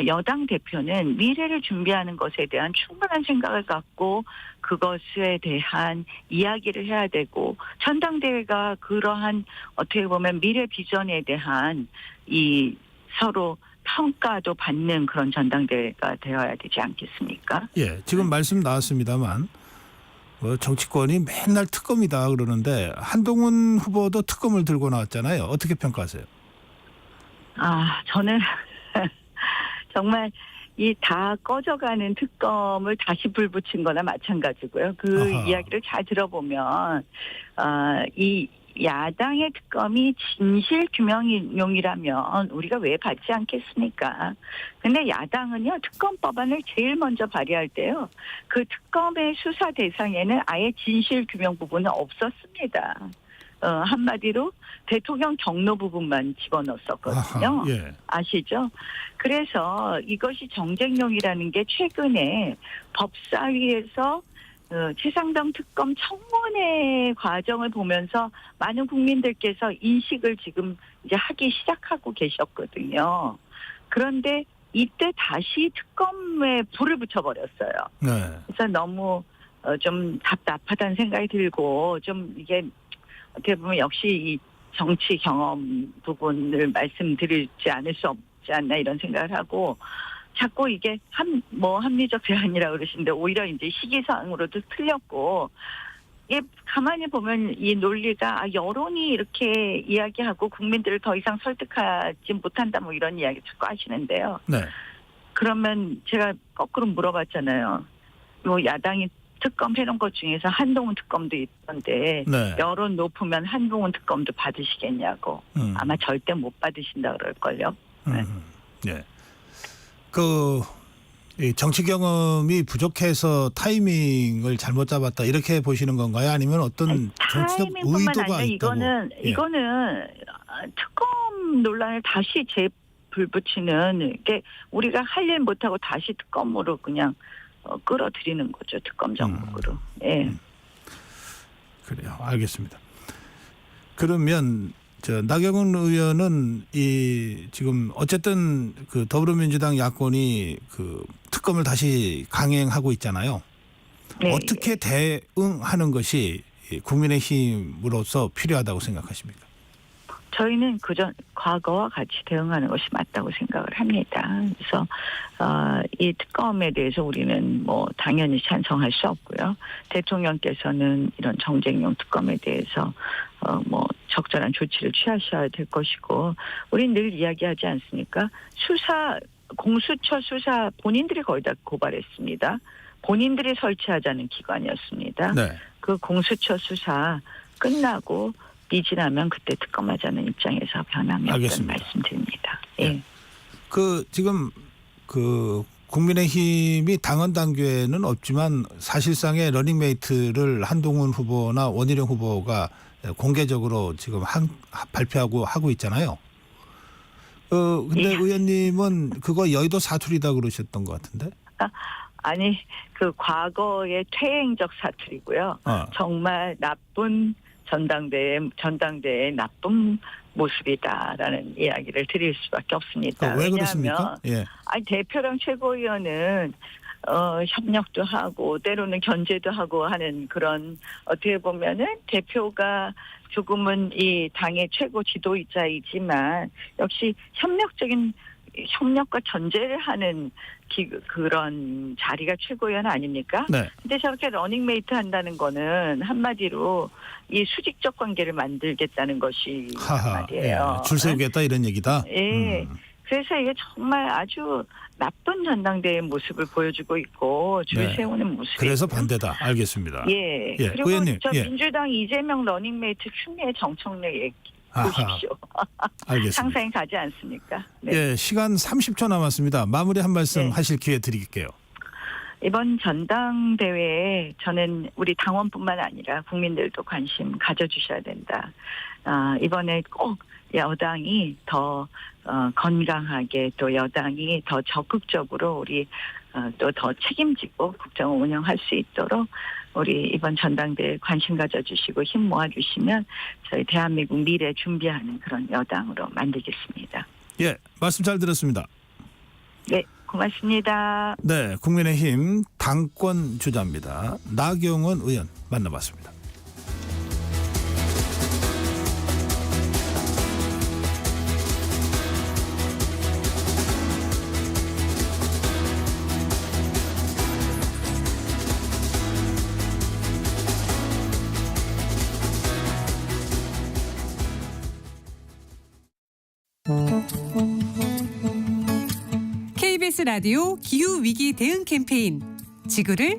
여당 대표는 미래를 준비하는 것에 대한 충분한 생각을 갖고 그것에 대한 이야기를 해야 되고 전당대회가 그러한 어떻게 보면 미래 비전에 대한 이 서로 평가도 받는 그런 전당대회가 되어야 되지 않겠습니까? 예, 지금 말씀 나왔습니다만 정치권이 맨날 특검이다 그러는데 한동훈 후보도 특검을 들고 나왔잖아요. 어떻게 평가하세요? 저는 정말 이 다 꺼져가는 특검을 다시 불 붙인 거나 마찬가지고요. 그 아하. 이야기를 잘 들어보면 이 야당의 특검이 진실 규명용이라면 우리가 왜 받지 않겠습니까? 근데 야당은요, 특검 법안을 제일 먼저 발의할 때요, 그 특검의 수사 대상에는 아예 진실 규명 부분은 없었습니다. 한마디로 대통령 경로 부분만 집어넣었었거든요. 아하, 예. 아시죠? 그래서 이것이 정쟁용이라는 게 최근에 법사위에서 최상병 특검 청문회 과정을 보면서 많은 국민들께서 인식을 지금 이제 하기 시작하고 계셨거든요. 그런데 이때 다시 특검에 불을 붙여버렸어요. 네. 그래서 너무 좀 답답하다는 생각이 들고 좀 이게 어떻게 보면 역시 이 정치 경험 부분을 말씀드리지 않을 수 없지 않나 이런 생각을 하고 자꾸 이게 합리적 제한이라고 그러시는데 오히려 이제 시기상으로도 틀렸고 이게 가만히 보면 이 논리가 여론이 이렇게 이야기하고 국민들을 더 이상 설득하지 못한다 뭐 이런 이야기 자꾸 하시는데요. 네. 그러면 제가 거꾸로 물어봤잖아요. 뭐 야당이 특검 해놓은 것 중에서 한동훈 특검도 있던데 네. 여론 높으면 한동훈 특검도 받으시겠냐고. 아마 절대 못 받으신다 그럴걸요. 네. 예. 이 정치 경험이 부족해서 타이밍을 잘못 잡았다 이렇게 보시는 건가요? 아니면 어떤 정치적 타이밍뿐만 의도가 아니라 있다고? 이거는 특검 논란을 다시 재불붙이는 게 우리가 할 일 못하고 다시 특검으로 그냥 끌어들이는 거죠. 특검 정국으로. 예. 그래요. 알겠습니다. 그러면 나경원 의원은 지금 어쨌든 그 더불어민주당 야권이 그 특검을 다시 강행하고 있잖아요. 네. 어떻게 대응하는 것이 국민의힘으로서 필요하다고 생각하십니까? 저희는 과거와 같이 대응하는 것이 맞다고 생각을 합니다. 그래서 이 특검에 대해서 우리는 뭐 당연히 찬성할 수 없고요. 대통령께서는 이런 정쟁용 특검에 대해서 뭐 적절한 조치를 취하셔야 될 것이고, 우리는 늘 이야기하지 않습니까? 공수처 수사 본인들이 거의 다 고발했습니다. 본인들이 설치하자는 기관이었습니다. 네. 그 공수처 수사 끝나고 미진하면 그때 특검하자는 입장에서 변함이 없다는 말씀드립니다. 예. 지금 국민의힘이 당헌 당규에는 없지만 사실상의 러닝메이트를 한동훈 후보나 원희룡 후보가 공개적으로 지금 발표하고 하고 있잖아요. 근데 예. 의원님은 그거 여의도 사투리다 그러셨던 것 같은데? 아니, 그 과거의 퇴행적 사투리고요. 정말 나쁜 전당대회의 나쁜 모습이다라는 이야기를 드릴 수밖에 없습니다. 왜 그렇습니까? 예. 대표랑 최고위원은 협력도 하고 때로는 견제도 하고 하는 그런, 어떻게 보면은 대표가 조금은 이 당의 최고 지도자이지만 역시 협력적인 협력과 전제를 하는 그런 자리가 최고위원 아닙니까? 네. 근데 저렇게 러닝메이트 한다는 거는 한마디로 이 수직적 관계를 만들겠다는 것이 하하. 말이에요. 예, 줄 세우겠다 이런 얘기다. 예. 그래서 이게 정말 아주 나쁜 전당대회 모습을 보여주고 있고 줄 네. 세우는 모습이. 그래서 반대다. 알겠습니다. 예. 예, 그리고 의원님, 저 예. 민주당 이재명 러닝메이트 추미애 정청래 얘기 아하. 보십시오. 알겠습니다. 상상이 가지 않습니까? 네. 예, 시간 30초 남았습니다. 마무리 한 말씀 네. 하실 기회 드릴게요. 이번 전당대회에 저는 우리 당원뿐만 아니라 국민들도 관심 가져주셔야 된다. 이번에 꼭 여당이 더 건강하게 또 여당이 더 적극적으로 우리 또 더 책임지고 국정을 운영할 수 있도록 우리 이번 전당대회에 관심 가져주시고 힘 모아주시면 저희 대한민국 미래 준비하는 그런 여당으로 만들겠습니다. 예, 말씀 잘 들었습니다. 네, 고맙습니다. 네, 국민의힘 당권 주자입니다. 나경원 의원 만나봤습니다. KBS 라디오 기후위기 대응 캠페인 지구를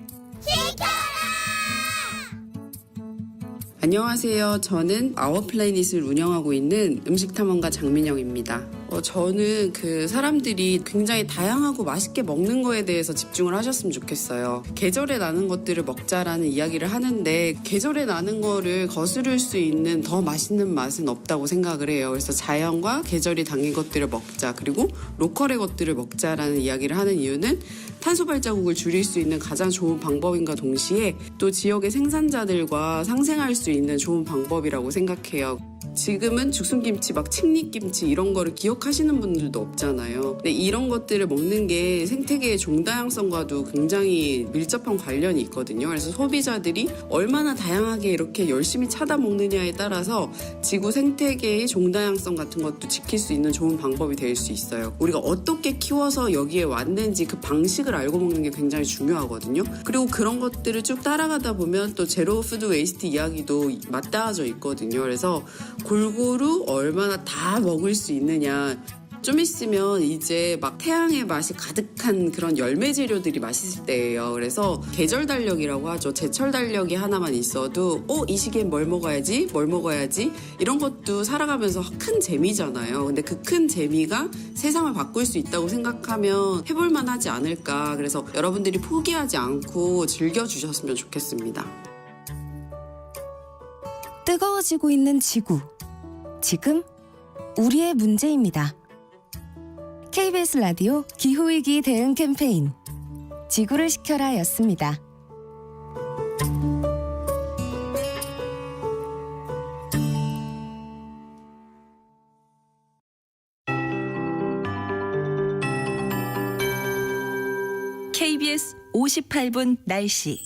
안녕하세요. 저는 아워플래닛을 운영하고 있는 음식탐험가 장민영입니다. 저는 사람들이 굉장히 다양하고 맛있게 먹는 거에 대해서 집중을 하셨으면 좋겠어요. 계절에 나는 것들을 먹자라는 이야기를 하는데 계절에 나는 거를 거스를 수 있는 더 맛있는 맛은 없다고 생각을 해요. 그래서 자연과 계절이 담긴 것들을 먹자, 그리고 로컬의 것들을 먹자라는 이야기를 하는 이유는 탄소 발자국을 줄일 수 있는 가장 좋은 방법인가 동시에 또 지역의 생산자들과 상생할 수 있는 좋은 방법이라고 생각해요. 지금은 죽순김치, 칡잎김치 이런 거를 기억하시는 분들도 없잖아요. 근데 이런 것들을 먹는 게 생태계의 종다양성과도 굉장히 밀접한 관련이 있거든요. 그래서 소비자들이 얼마나 다양하게 이렇게 열심히 찾아 먹느냐에 따라서 지구 생태계의 종다양성 같은 것도 지킬 수 있는 좋은 방법이 될 수 있어요. 우리가 어떻게 키워서 여기에 왔는지 그 방식을 알고 먹는 게 굉장히 중요하거든요. 그리고 그런 것들을 쭉 따라가다 보면 또 제로 푸드 웨이스트 이야기도 맞닿아져 있거든요. 그래서 골고루 얼마나 다 먹을 수 있느냐. 좀 있으면 이제 막 태양의 맛이 가득한 그런 열매 재료들이 맛있을 때예요. 그래서 계절 달력이라고 하죠. 제철 달력이 하나만 있어도 이 시기엔 뭘 먹어야지 이런 것도 살아가면서 큰 재미잖아요. 근데 그 큰 재미가 세상을 바꿀 수 있다고 생각하면 해볼만 하지 않을까. 그래서 여러분들이 포기하지 않고 즐겨주셨으면 좋겠습니다. 뜨거워지고 있는 지구. 지금 우리의 문제입니다. KBS 라디오 기후위기 대응 캠페인 지구를 지켜라 였습니다. KBS 58분 날씨.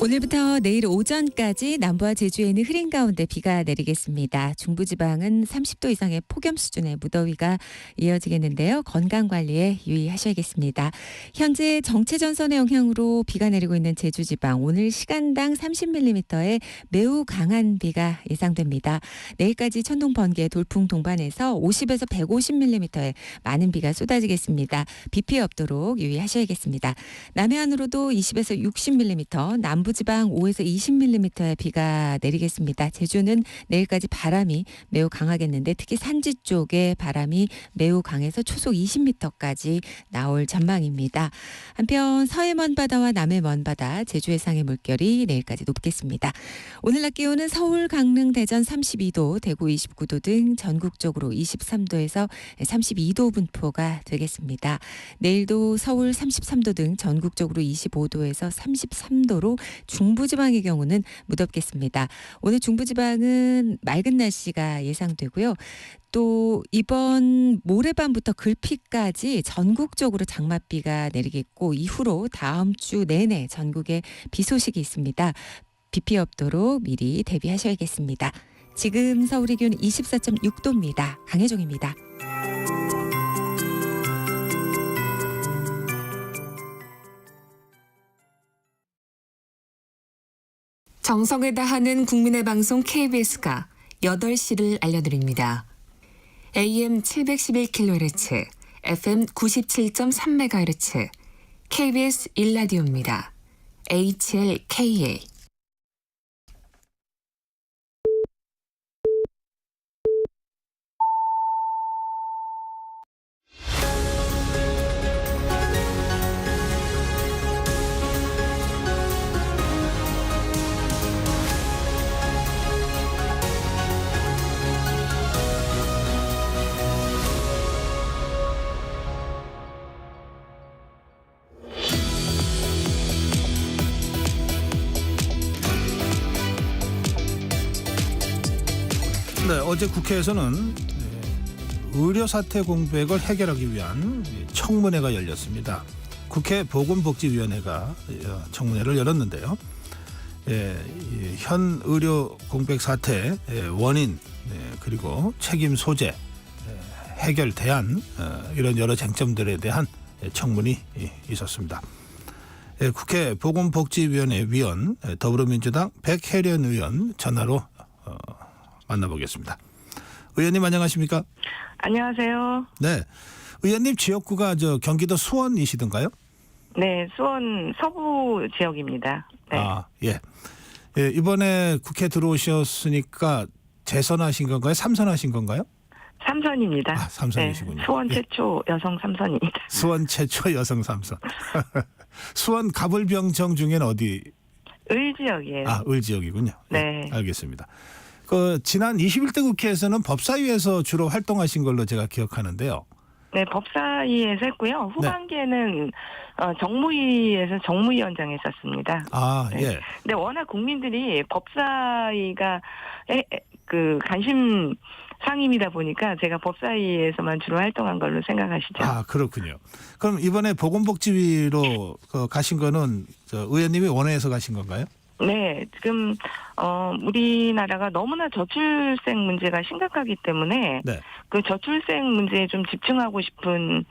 오늘부터 내일 오전까지 남부와 제주에는 흐린 가운데 비가 내리겠습니다. 중부지방은 30도 이상의 폭염 수준의 무더위가 이어지겠는데요. 건강관리에 유의하셔야겠습니다. 현재 정체전선의 영향으로 비가 내리고 있는 제주지방 오늘 시간당 30mm의 매우 강한 비가 예상됩니다. 내일까지 천둥, 번개, 돌풍 동반해서 50에서 150mm의 많은 비가 쏟아지겠습니다. 비 피해 없도록 유의하셔야겠습니다. 남해안으로도 20에서 60mm, 남부지방 5에서 20mm의 비가 내리겠습니다. 제주는 내일까지 바람이 매우 강하겠는데 특히 산지 쪽에 바람이 매우 강해서 초속 20m까지 나올 전망입니다. 한편 서해 먼바다와 남해 먼바다, 제주 해상의 물결이 내일까지 높겠습니다. 오늘 낮 기온은 서울, 강릉, 대전 32도, 대구 29도 등 전국적으로 23도에서 32도 분포가 되겠습니다. 내일도 서울 33도 등 전국적으로 25도에서 33도로 중부지방의 경우는 무덥겠습니다. 오늘 중부지방은 맑은 날씨가 예상되고요. 또 이번 모레밤부터 글피까지 전국적으로 장맛비가 내리겠고 이후로 다음 주 내내 전국에 비 소식이 있습니다. 비 피해 없도록 미리 대비하셔야겠습니다. 지금 서울의 기온 24.6도입니다. 강혜종입니다. 정성을 다하는 국민의 방송 KBS가 8시를 알려드립니다. AM 711kHz, FM 97.3MHz, KBS 1라디오입니다. HLKA. 네, 어제 국회에서는 의료 사태 공백을 해결하기 위한 청문회가 열렸습니다. 국회 보건복지위원회가 청문회를 열었는데요. 현 의료 공백 사태 원인 그리고 책임 소재 해결 대안 이런 여러 쟁점들에 대한 청문이 있었습니다. 국회 보건복지위원회 위원 더불어민주당 백혜련 의원 전화로 만나보겠습니다. 의원님 안녕하십니까? 안녕하세요. 네, 의원님 지역구가 경기도 수원이시던가요? 네, 수원 서부 지역입니다. 네. 아, 예. 이번에 국회 들어오셨으니까 재선하신 건가요? 삼선하신 건가요? 삼선입니다. 아, 삼선이시군요. 네, 수원 최초 여성 삼선입니다. 수원 최초 여성 삼선. 수원 가불병청 중에는 어디? 을 지역이에요. 아, 을 지역이군요. 네. 알겠습니다. 지난 21대 국회에서는 법사위에서 주로 활동하신 걸로 제가 기억하는데요. 네, 법사위에서 했고요. 후반기에는 정무위에서 정무위원장 했었습니다. 아, 네. 예. 근데 워낙 국민들이 법사위가 관심 상임이다 보니까 제가 법사위에서만 주로 활동한 걸로 생각하시죠. 아, 그렇군요. 그럼 이번에 보건복지위로 가신 거는 의원님이 원회에서 가신 건가요? 네, 지금 우리나라가 너무나 저출생 문제가 심각하기 때문에 네. 그 저출생 문제에 좀 집중하고 싶은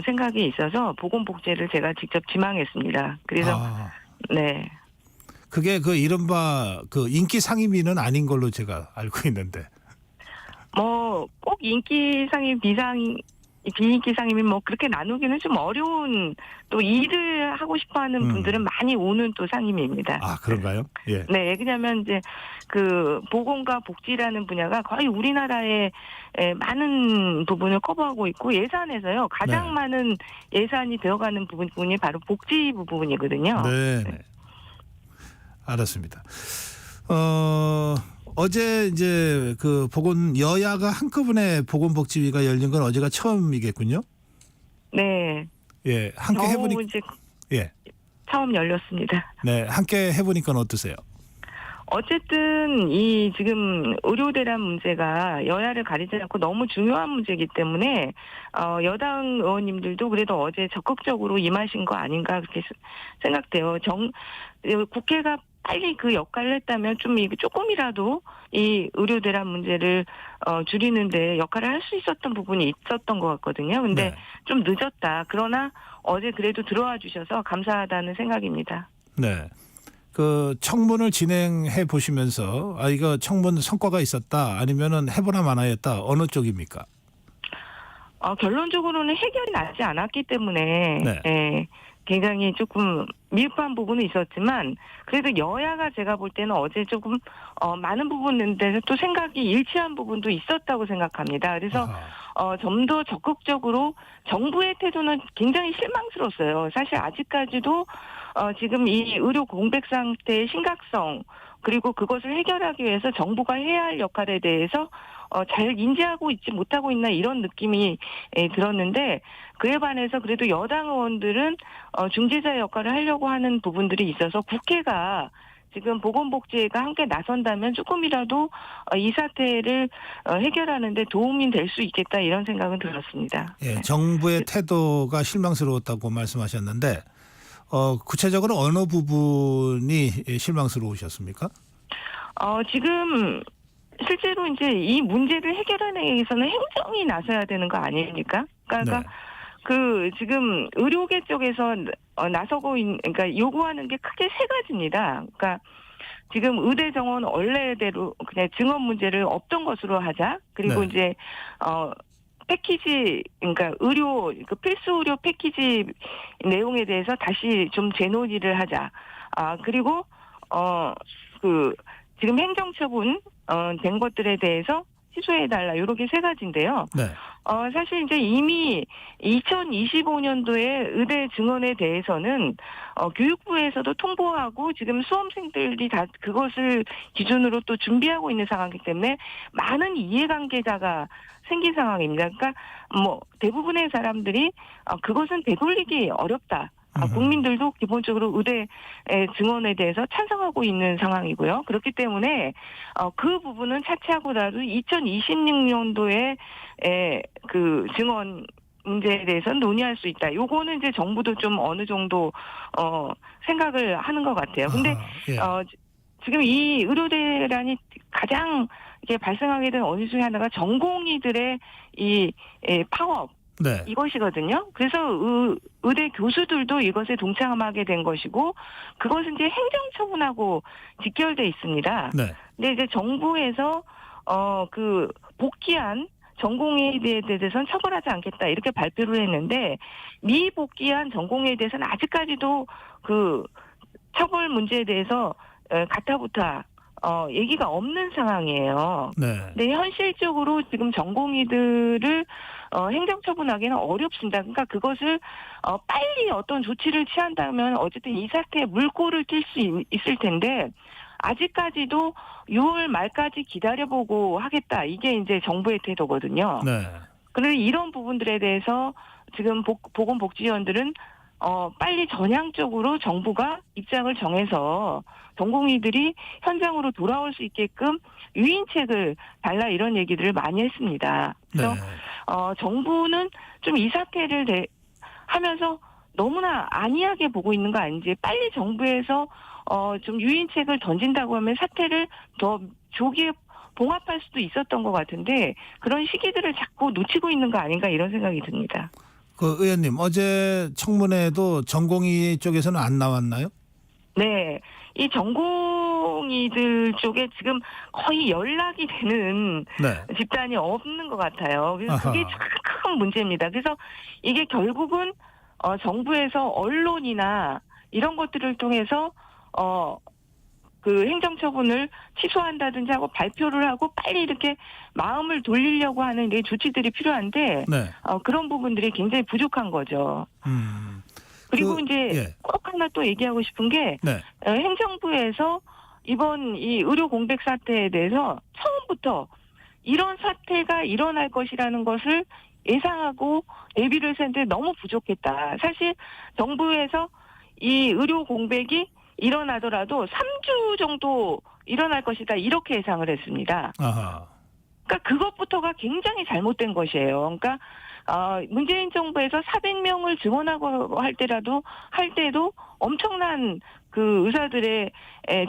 생각이 있어서 보건복지를 제가 직접 지망했습니다. 그래서 네. 그게 이른바 인기 상임위는 아닌 걸로 제가 알고 있는데. 뭐 꼭 인기 상임 비인기 상임이 그렇게 나누기는 좀 어려운, 또 일을 하고 싶어하는 분들은 많이 오는 또 상임입니다. 아, 그런가요? 예. 네, 왜냐하면 이제 보건과 복지라는 분야가 거의 우리나라의 많은 부분을 커버하고 있고, 예산에서요 가장 많은 예산이 들어가는 부분이 바로 복지 부분이거든요. 네. 알았습니다. 어제 이제 여야가 한꺼번에 보건복지위가 열린 건 어제가 처음이겠군요. 네. 예, 함께 해보니까 예, 처음 열렸습니다. 네, 함께 해보니까 어떠세요? 어쨌든 이 지금 의료대란 문제가 여야를 가리지 않고 너무 중요한 문제이기 때문에 여당 의원님들도 그래도 어제 적극적으로 임하신 거 아닌가 그렇게 생각돼요. 국회가 빨리 그 역할을 했다면 조금이라도 이 의료대란 문제를 줄이는데 역할을 할 수 있었던 부분이 있었던 것 같거든요. 근데 좀 늦었다. 그러나 어제 그래도 들어와 주셔서 감사하다는 생각입니다. 네. 청문을 진행해 보시면서 이거 청문 성과가 있었다, 아니면은 해보나 마나였다, 어느 쪽입니까? 결론적으로는 해결이 나지 않았기 때문에 굉장히 조금 미흡한 부분은 있었지만, 그래도 여야가 제가 볼 때는 어제 조금 많은 부분인데 또 생각이 일치한 부분도 있었다고 생각합니다. 그래서 좀 더 적극적으로 정부의 태도는 굉장히 실망스러웠어요. 사실 아직까지도 지금 이 의료 공백 상태의 심각성, 그리고 그것을 해결하기 위해서 정부가 해야 할 역할에 대해서 잘 인지하고 있지 못하고 있나, 이런 느낌이 들었는데, 그에 반해서 그래도 여당 의원들은 중재자 역할을 하려고 하는 부분들이 있어서 국회가 지금 보건복지가 함께 나선다면 조금이라도 이 사태를 해결하는 데 도움이 될 수 있겠다, 이런 생각은 들었습니다. 예, 정부의 태도가 실망스러웠다고 말씀하셨는데 구체적으로 어느 부분이 실망스러우셨습니까? 지금 실제로 이제 이 문제를 해결하기 위해서는 행정이 나서야 되는 거 아닙니까? 그러니까 지금 의료계 쪽에서 나서고 있는, 그러니까 요구하는 게 크게 세 가지입니다. 그러니까 지금 의대 정원 원래대로 그냥 증원 문제를 없던 것으로 하자. 그리고 네. 이제 패키지, 그러니까 의료, 그 필수 의료 패키지 내용에 대해서 다시 좀 재논의를 하자. 그리고, 지금 행정처분, 된 것들에 대해서 취소해달라. 이렇게 세 가지인데요. 네. 사실 이제 이미 2025년도에 의대 증원에 대해서는 교육부에서도 통보하고 지금 수험생들이 다 그것을 기준으로 또 준비하고 있는 상황이기 때문에 많은 이해관계자가 생긴 상황입니다. 그러니까 뭐 대부분의 사람들이 그것은 되돌리기 어렵다. 국민들도 기본적으로 의대 증원에 대해서 찬성하고 있는 상황이고요. 그렇기 때문에 그 부분은 차치하고라도 2026년도에 그 증원 문제에 대해서는 논의할 수 있다. 요거는 이제 정부도 좀 어느 정도 생각을 하는 것 같아요. 근데 예. 지금 이 의료대란이 가장 이게 발생하게 된 원인 중에 하나가 전공의들의 이 파업. 네. 이것이거든요. 그래서 의대 교수들도 이것에 동참하게 된 것이고 그것은 이제 행정처분하고 직결돼 있습니다. 네. 근데 이제 정부에서 그 복귀한 전공의에 대해서는 처벌하지 않겠다 이렇게 발표를 했는데 미복귀한 전공의에 대해서는 아직까지도 그 처벌 문제에 대해서 가타부타 얘기가 없는 상황이에요. 네. 근데 현실적으로 지금 전공의들을 행정처분하기는 어렵습니다. 그러니까 그것을 빨리 어떤 조치를 취한다면 어쨌든 이 사태에 물꼬를 튈 수 있을 텐데 아직까지도 6월 말까지 기다려보고 하겠다. 이게 이제 정부의 태도거든요. 네. 그런데 이런 부분들에 대해서 지금 보건복지위원들은 빨리 전향적으로 정부가 입장을 정해서 전공의들이 현장으로 돌아올 수 있게끔 유인책을 달라 이런 얘기들을 많이 했습니다. 그래서 네. 정부는 좀 이 사태를 하면서 너무나 안이하게 보고 있는 거 아닌지 빨리 정부에서 좀 유인책을 던진다고 하면 사태를 더 조기에 봉합할 수도 있었던 것 같은데 그런 시기들을 자꾸 놓치고 있는 거 아닌가 이런 생각이 듭니다. 그 의원님 어제 청문회도 전공의 쪽에서는 안 나왔나요? 네. 이 전공의들 쪽에 지금 거의 연락이 되는 네. 집단이 없는 것 같아요. 그래서 아하. 그게 참 큰 문제입니다. 그래서 이게 결국은 정부에서 언론이나 이런 것들을 통해서 그 행정처분을 취소한다든지 하고 발표를 하고 빨리 이렇게 마음을 돌리려고 하는 게 조치들이 필요한데 네. 그런 부분들이 굉장히 부족한 거죠. 그리고 이제 예. 꼭 하나 또 얘기하고 싶은 게 네. 행정부에서 이번 이 의료 공백 사태에 대해서 처음부터 이런 사태가 일어날 것이라는 것을 예상하고 대비를 했는데 너무 부족했다. 사실 정부에서 이 의료 공백이 일어나더라도 3주 정도 일어날 것이다. 이렇게 예상을 했습니다. 아하. 그러니까 그것부터가 굉장히 잘못된 것이에요. 그러니까 문재인 정부에서 400명을 증원하고 할 때도 엄청난 그 의사들의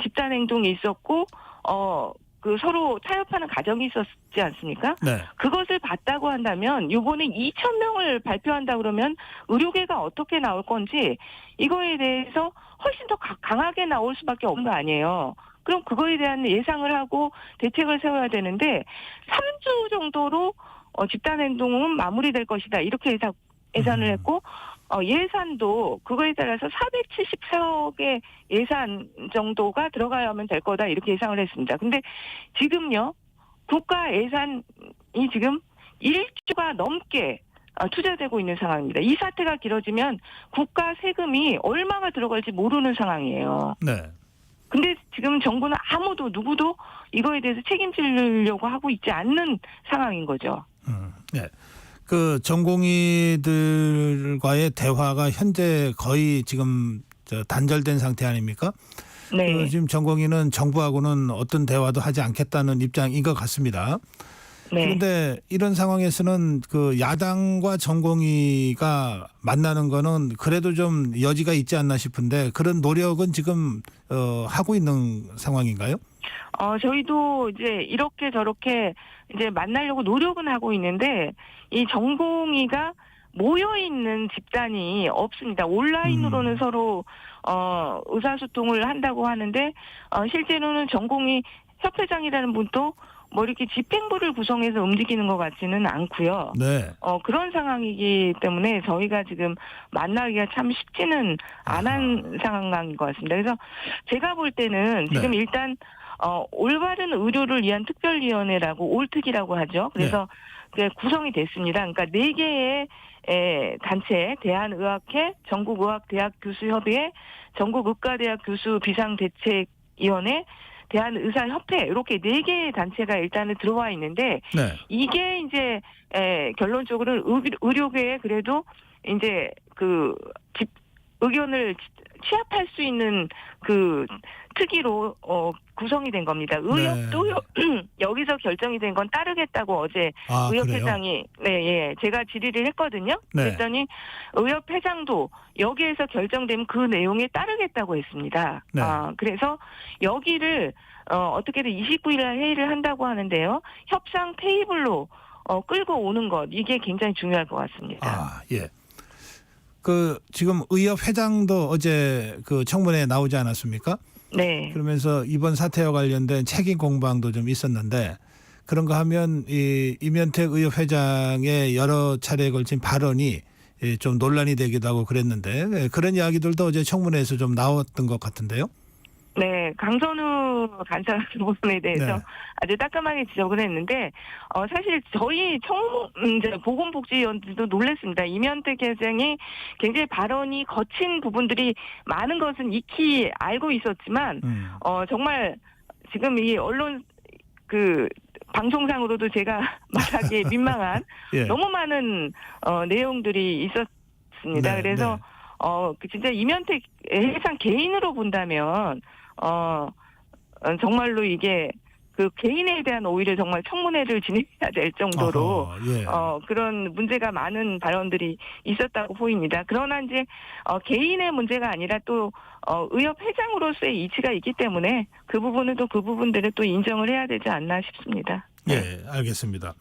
집단 행동이 있었고 그 서로 타협하는 과정이 있었지 않습니까? 네. 그것을 봤다고 한다면 이번에 2,000명을 발표한다 그러면 의료계가 어떻게 나올 건지 이거에 대해서 훨씬 더 강하게 나올 수밖에 없는 거 아니에요. 그럼 그거에 대한 예상을 하고 대책을 세워야 되는데 3주 정도로 집단 행동은 마무리될 것이다. 이렇게 예산을 했고 예산도 그거에 따라서 474억의 예산 정도가 들어가야만 될 거다. 이렇게 예상을 했습니다. 근데 지금요. 국가 예산이 지금 1조가 넘게 투자되고 있는 상황입니다. 이 사태가 길어지면 국가 세금이 얼마가 들어갈지 모르는 상황이에요. 네. 근데 지금 정부는 누구도 이거에 대해서 책임지려고 하고 있지 않는 상황인 거죠. 네. 그 전공의들과의 대화가 현재 거의 지금 단절된 상태 아닙니까? 네. 그 지금 전공의는 정부하고는 어떤 대화도 하지 않겠다는 입장인 것 같습니다. 네. 그런데 이런 상황에서는 그 야당과 전공의가 만나는 거는 그래도 좀 여지가 있지 않나 싶은데 그런 노력은 지금 하고 있는 상황인가요? 저희도 이제 이렇게 저렇게 이제 만나려고 노력은 하고 있는데 이 전공의가 모여 있는 집단이 없습니다. 온라인으로는 서로 의사소통을 한다고 하는데 실제로는 전공의 협회장이라는 분도 뭐 이렇게 집행부를 구성해서 움직이는 것 같지는 않고요. 네. 그런 상황이기 때문에 저희가 지금 만나기가 참 쉽지는 않은 상황인 것 같습니다. 그래서 제가 볼 때는 지금 네. 일단 올바른 의료를 위한 특별위원회라고 올특이라고 하죠. 그래서 그게 구성이 됐습니다. 그러니까 4개의 단체, 대한의학회, 전국의학대학교수협의회, 전국의과대학 교수 비상대책위원회, 대한의사협회 이렇게 4개의 단체가 일단은 들어와 있는데 네. 이게 이제 결론적으로는 의료계에 그래도 이제 그 의견을 취합할 수 있는 그 특위로 구성이 된 겁니다. 의협도 여기서 결정이 된 건 따르겠다고 어제 의협회장이 제가 질의를 했거든요. 네. 그랬더니 의협회장도 여기에서 결정되면 그 내용에 따르겠다고 했습니다. 네. 그래서 여기를 어떻게든 29일 날 회의를 한다고 하는데요. 협상 테이블로 끌고 오는 것 이게 굉장히 중요할 것 같습니다. 예. 그 지금 의협 회장도 어제 그 청문회에 나오지 않았습니까? 네. 그러면서 이번 사태와 관련된 책임 공방도 좀 있었는데 그런 거 하면 이면택 의협 회장의 여러 차례에 걸친 발언이 좀 논란이 되기도 하고 그랬는데 그런 이야기들도 어제 청문회에서 좀 나왔던 것 같은데요. 네, 강선우 간사 부분에 대해서 네. 아주 따끔하게 지적을 했는데 사실 저희 보건복지위원들도 놀랐습니다. 이면택 회장이 굉장히 발언이 거친 부분들이 많은 것은 익히 알고 있었지만 정말 지금 이 언론 그 방송상으로도 제가 말하기에 민망한 예. 너무 많은 내용들이 있었습니다. 네, 그래서 진짜 이면택 회장 개인으로 본다면 정말로 이게 그 개인에 대한 오히려 정말 청문회를 진행해야 될 정도로 그런 문제가 많은 발언들이 있었다고 보입니다. 그러나 이제 개인의 문제가 아니라 또 의협 회장으로서의 이치가 있기 때문에 그 부분은 또 그 부분들을 또 인정을 해야 되지 않나 싶습니다. 예, 알겠습니다.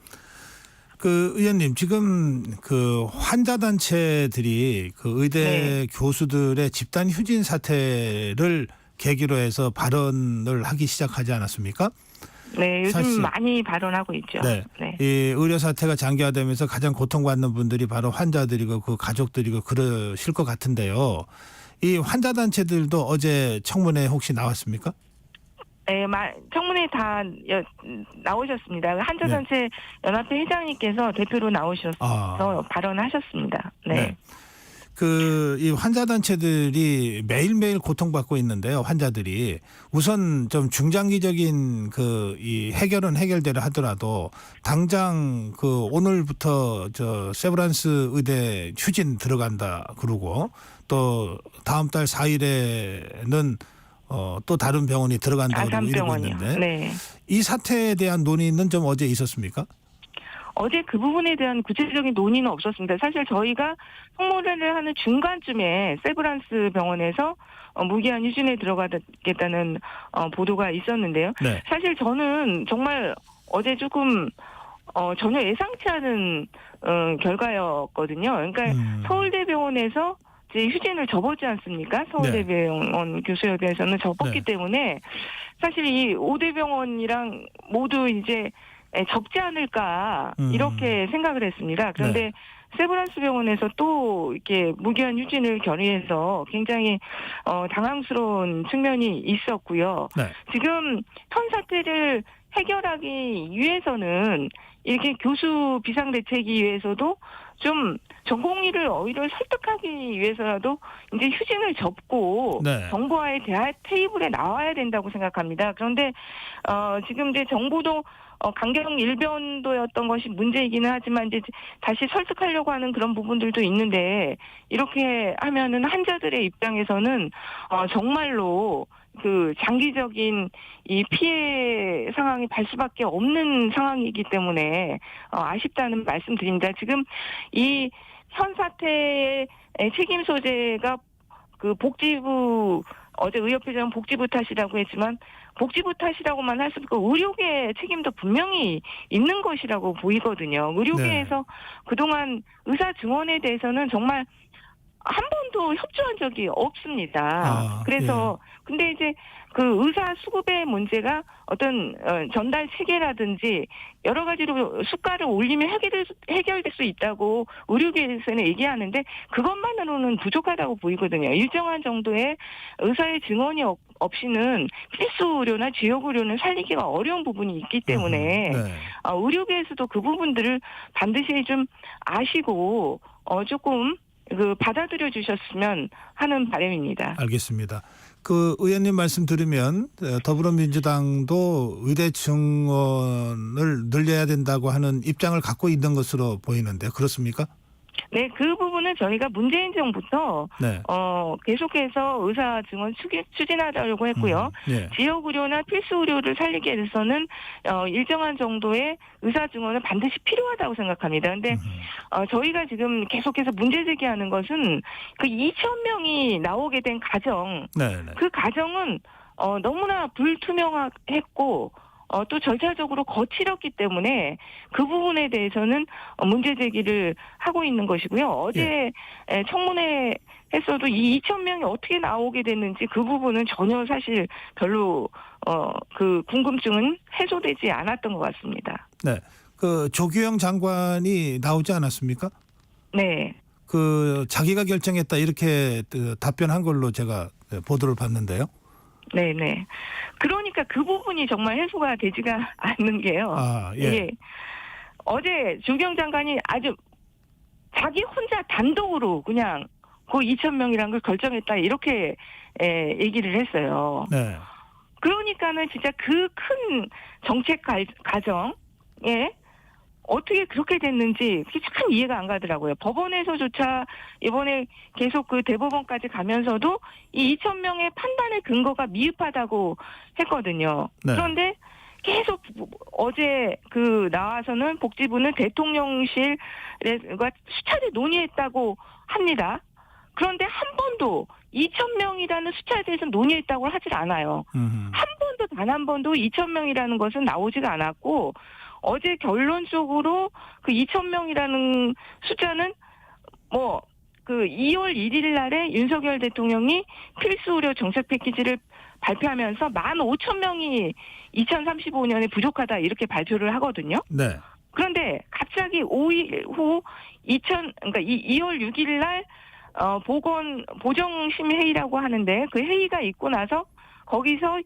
그 의원님 지금 그 환자 단체들이 그 의대 교수들의 집단 휴진 사태를 계기로 해서 발언을 하기 시작하지 않았습니까? 네, 요즘 사실, 많이 발언하고 있죠. 네. 이 의료 사태가 장기화되면서 가장 고통받는 분들이 바로 환자들이고 그 가족들이고 그러실 것 같은데요. 이 환자 단체들도 어제 청문회 혹시 나왔습니까? 네, 청문회 다 나오셨습니다. 한자단체 연합회 회장님께서 대표로 나오셔서 발언하셨습니다. 네. 이 환자 단체들이 매일매일 고통받고 있는데요. 환자들이 우선 좀 중장기적인 이 해결은 해결되려 하더라도 당장 오늘부터 세브란스 의대 휴진 들어간다 그러고 또 다음 달 4일에는 또 다른 병원이 들어간다고 이러고 있는데 네. 이 사태에 대한 논의는 좀 어제 있었습니까? 어제 그 부분에 대한 구체적인 논의는 없었습니다. 사실 저희가 청문회를 하는 중간쯤에 세브란스 병원에서 무기한 휴진에 들어가겠다는 보도가 있었는데요. 네. 사실 저는 정말 어제 조금 전혀 예상치 않은 결과였거든요. 그러니까 서울대병원에서 이제 휴진을 접었지 않습니까? 서울대병원 교수협의회에서는 접었기 때문에 사실 이 5대 병원이랑 모두 이제 접지 않을까 이렇게 생각을 했습니다. 그런데 세브란스 병원에서 또 이렇게 무기한 휴진을 결의해서 굉장히 당황스러운 측면이 있었고요. 네. 지금 현 사태를 해결하기 위해서는 이렇게 교수 비상대책위에서도 좀 전공의를 오히려 설득하기 위해서라도 이제 휴진을 접고 정부와의 대화 테이블에 나와야 된다고 생각합니다. 그런데 지금 이제 정부도 강경 일변도였던 것이 문제이기는 하지만 이제 다시 설득하려고 하는 그런 부분들도 있는데 이렇게 하면은 환자들의 입장에서는 정말로 그 장기적인 이 피해 상황이 발 수밖에 없는 상황이기 때문에 아쉽다는 말씀드립니다. 지금 이 현 사태의 책임 소재가 그 복지부 어제 의협회장은 복지부 탓이라고 했지만 복지부 탓이라고만 할 수 없고 의료계의 책임도 분명히 있는 것이라고 보이거든요. 의료계에서 그동안 의사 증언에 대해서는 정말 한 번도 협조한 적이 없습니다. 그래서 근데 이제 그 의사 수급의 문제가 어떤 전달 체계라든지 여러 가지로 수가를 올리면 해결될 수 있다고 의료계에서는 얘기하는데 그것만으로는 부족하다고 보이거든요. 일정한 정도의 의사의 증언이 없이는 필수 의료나 지역 의료는 살리기가 어려운 부분이 있기 때문에 의료계에서도 그 부분들을 반드시 좀 아시고 조금 받아들여 주셨으면 하는 바람입니다. 알겠습니다. 그 의원님 말씀 들으면 더불어민주당도 의대 증원을 늘려야 된다고 하는 입장을 갖고 있는 것으로 보이는데 그렇습니까? 네, 그 부분은 저희가 문재인 정부부터 계속해서 의사 증원 추진하려고 했고요. 지역 의료나 필수 의료를 살리기 위해서는 일정한 정도의 의사 증원은 반드시 필요하다고 생각합니다. 그런데 저희가 지금 계속해서 문제 제기하는 것은 그 2,000명이 나오게 된 가정, 그 가정은 너무나 불투명했고 또 절차적으로 거칠었기 때문에 그 부분에 대해서는 문제 제기를 하고 있는 것이고요. 어제 청문회에서도 이 2,000명이 어떻게 나오게 됐는지 그 부분은 전혀 사실 별로 그 궁금증은 해소되지 않았던 것 같습니다. 네, 그 조규영 장관이 나오지 않았습니까? 네. 그 자기가 결정했다 이렇게 답변한 걸로 제가 보도를 봤는데요. 네네. 그러니까 그 부분이 정말 해소가 되지가 않는 게요. 예. 어제 조경 장관이 아주 자기 혼자 단독으로 그냥 그 2,000명이라는 걸 결정했다 이렇게 얘기를 했어요. 네. 그러니까는 진짜 그 큰 정책 과정에 어떻게 그렇게 됐는지 그게 참 이해가 안 가더라고요. 법원에서조차 이번에 계속 그 대법원까지 가면서도 이 2,000명의 판단의 근거가 미흡하다고 했거든요. 그런데 계속 어제 나와서는 복지부는 대통령실과 수차례 논의했다고 합니다. 그런데 한 번도 2,000명이라는 숫자에 대해서 논의했다고 하질 않아요. 단 한 번도 2,000명이라는 것은 나오지가 않았고 어제 결론적으로 그 2,000명이라는 숫자는 그 2월 1일 날에 윤석열 대통령이 필수 의료 정책 패키지를 발표하면서 15,000명이 2035년에 부족하다 이렇게 발표를 하거든요. 네. 그런데 갑자기 5일 후 2월 6일 날 보정심의회의라고 하는데 그 회의가 있고 나서 거기서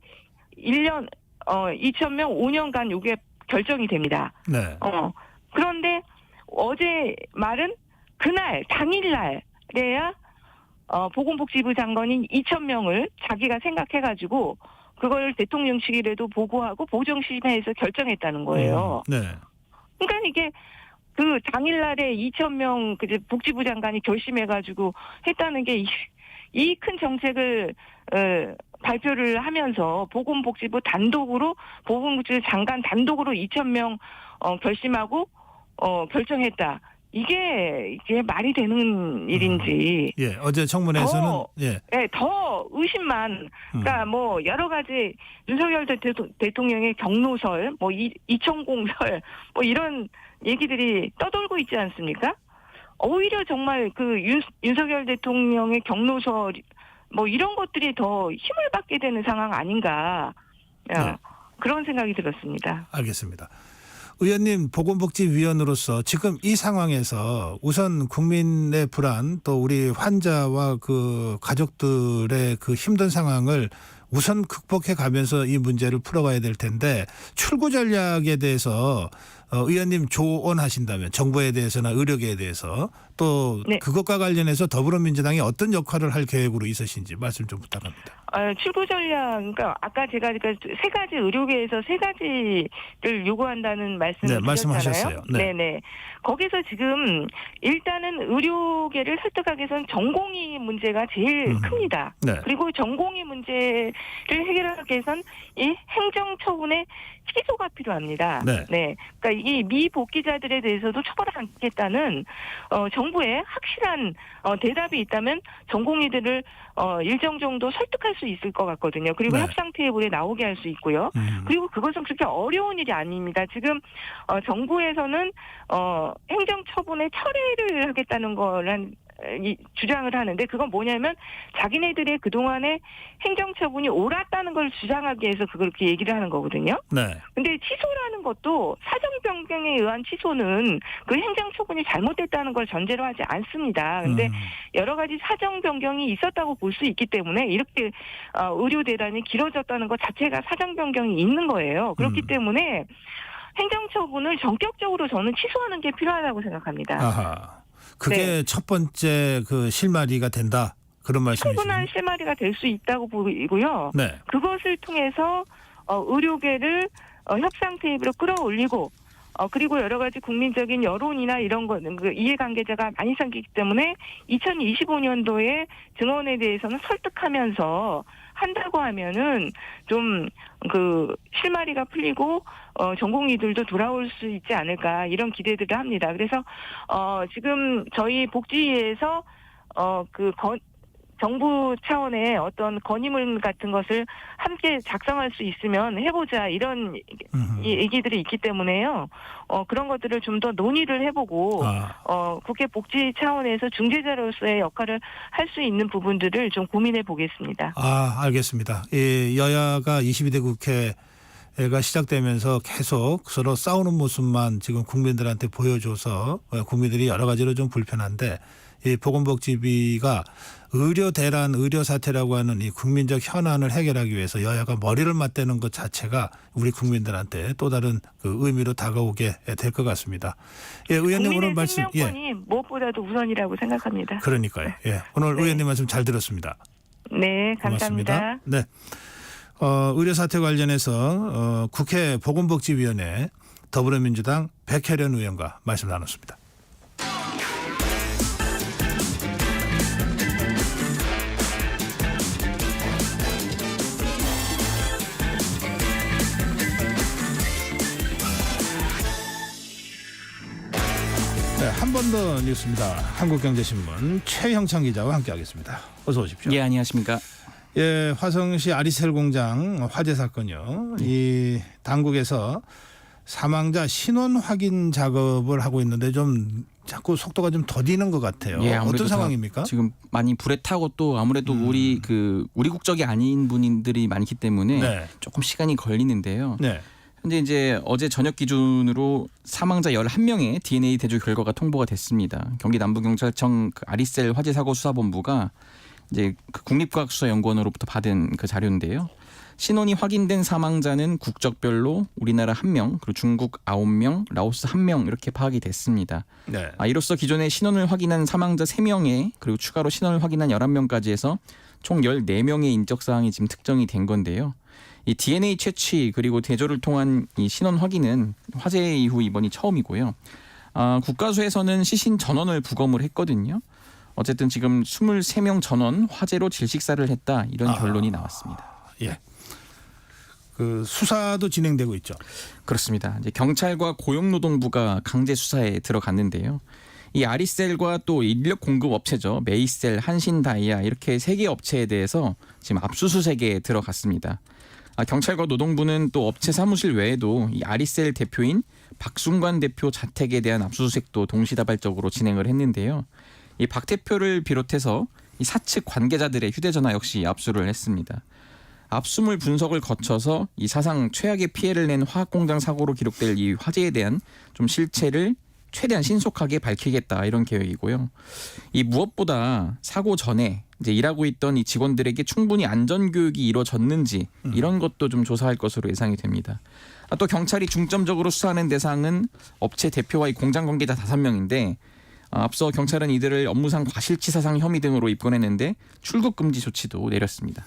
1년 2,000명 5년간 이게 결정이 됩니다. 네. 그런데 어제 말은 그날 당일날에야 보건복지부 장관인 2,000명을 자기가 생각해가지고 그걸 대통령 측이라도 보고하고 보정심의회에서 결정했다는 거예요. 네. 그러니까 이게 그 당일날에 2,000명 복지부 장관이 결심해가지고 했다는 게 이 큰 정책을 발표를 하면서 보건복지부 단독으로 보건복지부 장관 단독으로 2,000명 결심하고 결정했다. 이게 말이 되는 일인지. 어제 청문회에서는 더 의심만. 그러니까 여러 가지 윤석열 대통령의 경로설, 2천공설, 이런 얘기들이 떠돌고 있지 않습니까? 오히려 정말 윤석열 대통령의 경로설 이런 것들이 더 힘을 받게 되는 상황 아닌가. 그런 생각이 들었습니다. 알겠습니다. 의원님 보건복지위원으로서 지금 이 상황에서 우선 국민의 불안 또 우리 환자와 그 가족들의 그 힘든 상황을 우선 극복해 가면서 이 문제를 풀어가야 될 텐데 출구 전략에 대해서 의원님 조언하신다면 정부에 대해서나 의료계에 대해서 또 그것과 관련해서 더불어민주당이 어떤 역할을 할 계획으로 있으신지 말씀 좀 부탁합니다. 출구 전략, 그러니까 아까 제가 세 가지 의료계에서 세 가지를 요구한다는 말씀을 말씀하셨어요. 네네. 거기서 지금 일단은 의료계를 설득하기 위해서는 전공의 문제가 제일 큽니다. 그리고 전공의 문제를 해결하기 위해서는 이 행정 처분의 취소가 필요합니다. 그러니까 이 미복귀자들에 대해서도 처벌을 하겠다는 정부의 확실한 대답이 있다면 전공의들을 일정 정도 설득할 수 있을 것 같거든요. 그리고 네. 협상 테이블에 나오게 할 수 있고요. 그리고 그것은 그렇게 어려운 일이 아닙니다. 지금 정부에서는 행정처분의 철회를 하겠다는 거란 주장을 하는데 그건 뭐냐면 자기네들의 그동안의 행정처분이 옳았다는 걸 주장하기 위해서 그렇게 얘기를 하는 거거든요. 네. 근데 취소라는 것도 사정 변경에 의한 취소는 그 행정처분이 잘못됐다는 걸 전제로 하지 않습니다. 근데 여러 가지 사정 변경이 있었다고 볼 수 있기 때문에 이렇게 의료 대란이 길어졌다는 것 자체가 사정 변경이 있는 거예요. 그렇기 때문에 행정처분을 전격적으로 저는 취소하는 게 필요하다고 생각합니다. 아하. 그게 첫 번째 그 실마리가 된다. 그런 말씀이시죠? 충분한 실마리가 될 수 있다고 보이고요. 네. 그것을 통해서 의료계를 협상 테이블로 끌어올리고 그리고 여러 가지 국민적인 여론이나 이런 거는 그 이해관계자가 많이 생기기 때문에 2025년도에 증원에 대해서는 설득하면서 한다고 하면은 좀 그 실마리가 풀리고 전공의들도 돌아올 수 있지 않을까 이런 기대들을 합니다. 그래서 지금 저희 복지위에서 정부 차원의 어떤 건의문 같은 것을 함께 작성할 수 있으면 해보자 이런 얘기들이 있기 때문에요. 그런 것들을 좀 더 논의를 해보고 국회 복지 차원에서 중재자로서의 역할을 할 수 있는 부분들을 좀 고민해 보겠습니다. 알겠습니다. 여야가 22대 국회가 시작되면서 계속 서로 싸우는 모습만 지금 국민들한테 보여줘서 국민들이 여러 가지로 좀 불편한데 이 보건복지비가 의료 대란, 의료 사태라고 하는 이 국민적 현안을 해결하기 위해서 여야가 머리를 맞대는 것 자체가 우리 국민들한테 또 다른 그 의미로 다가오게 될 것 같습니다. 예, 의원님 오늘 말씀 생명권이 무엇보다도 우선이라고 생각합니다. 그러니까요. 예, 오늘 네. 의원님 말씀 잘 들었습니다. 네, 감사합니다. 고맙습니다. 네, 의료 사태 관련해서 국회 보건복지위원회 더불어민주당 백혜련 의원과 말씀 나눴습니다. 네, 한 번 더 뉴스입니다. 한국경제신문 최형창 기자와 함께하겠습니다. 어서 오십시오. 예, 안녕하십니까. 예, 화성시 아리셀 공장 화재 사건요. 이 당국에서 사망자 신원 확인 작업을 하고 있는데 좀 자꾸 속도가 좀 더디는 것 같아요. 예, 어떤 상황입니까? 지금 많이 불에 타고 또 아무래도 우리 국적이 아닌 분들이 많기 때문에 네. 조금 시간이 걸리는데요. 네. 근데 이제 어제 저녁 기준으로 사망자 11명의 DNA 대조 결과가 통보가 됐습니다. 경기 남부경찰청 아리셀 화재 사고 수사본부가 이제 그 국립과학수사연구원으로부터 받은 그 자료인데요. 신원이 확인된 사망자는 국적별로 우리나라 1명, 그리고 중국 9명, 라오스 1명 이렇게 파악이 됐습니다. 네. 이로써 기존에 신원을 확인한 사망자 3명에 그리고 추가로 신원을 확인한 11명까지 해서 총 14명의 인적사항이 지금 특정이 된 건데요. 이 DNA 채취 그리고 대조를 통한 이 신원 확인은 화재 이후 이번이 처음이고요. 국가수에서는 시신 전원을 부검을 했거든요. 어쨌든 지금 23명 전원 화재로 질식사를 했다 이런 결론이 나왔습니다. 예. 그 수사도 진행되고 있죠. 그렇습니다. 이제 경찰과 고용노동부가 강제 수사에 들어갔는데요. 이 아리셀과 또 인력 공급 업체죠. 메이셀, 한신다이아 이렇게 3개 업체에 대해서 지금 압수수색에 들어갔습니다. 경찰과 노동부는 또 업체 사무실 외에도 이 아리셀 대표인 박순관 대표 자택에 대한 압수수색도 동시다발적으로 진행을 했는데요. 이 박 대표를 비롯해서 이 사측 관계자들의 휴대전화 역시 압수를 했습니다. 압수물 분석을 거쳐서 이 사상 최악의 피해를 낸 화학공장 사고로 기록될 이 화재에 대한 좀 실체를 최대한 신속하게 밝히겠다 이런 계획이고요. 이 무엇보다 사고 전에 이제 일하고 있던 이 직원들에게 충분히 안전 교육이 이루어졌는지 이런 것도 좀 조사할 것으로 예상이 됩니다. 또 경찰이 중점적으로 수사하는 대상은 업체 대표와 이 공장 관계자 5명인데 앞서 경찰은 이들을 업무상 과실치사상 혐의 등으로 입건했는데 출국 금지 조치도 내렸습니다.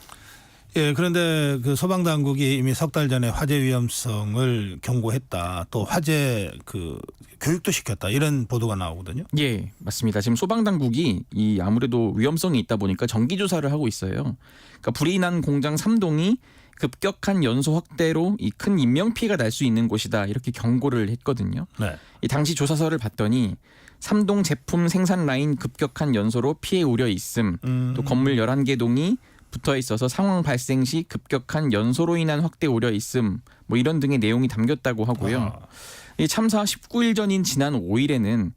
예, 그런데 그 소방당국이 이미 석 달 전에 화재 위험성을 경고했다. 또 화재 그 교육도 시켰다. 이런 보도가 나오거든요. 예, 맞습니다. 지금 소방당국이 이 아무래도 위험성이 있다 보니까 정기 조사를 하고 있어요. 그러니까 불이 난 공장 3동이 급격한 연소 확대로 이 큰 인명 피해가 날 수 있는 곳이다 이렇게 경고를 했거든요. 네. 이 당시 조사서를 봤더니 3동 제품 생산 라인 급격한 연소로 피해 우려 있음. 또 건물 11개 동이 붙어 있어서 상황 발생 시 급격한 연소로 인한 확대 우려 있음. 뭐 이런 등의 내용이 담겼다고 하고요. 이 참사 19일 전인 지난 5일에는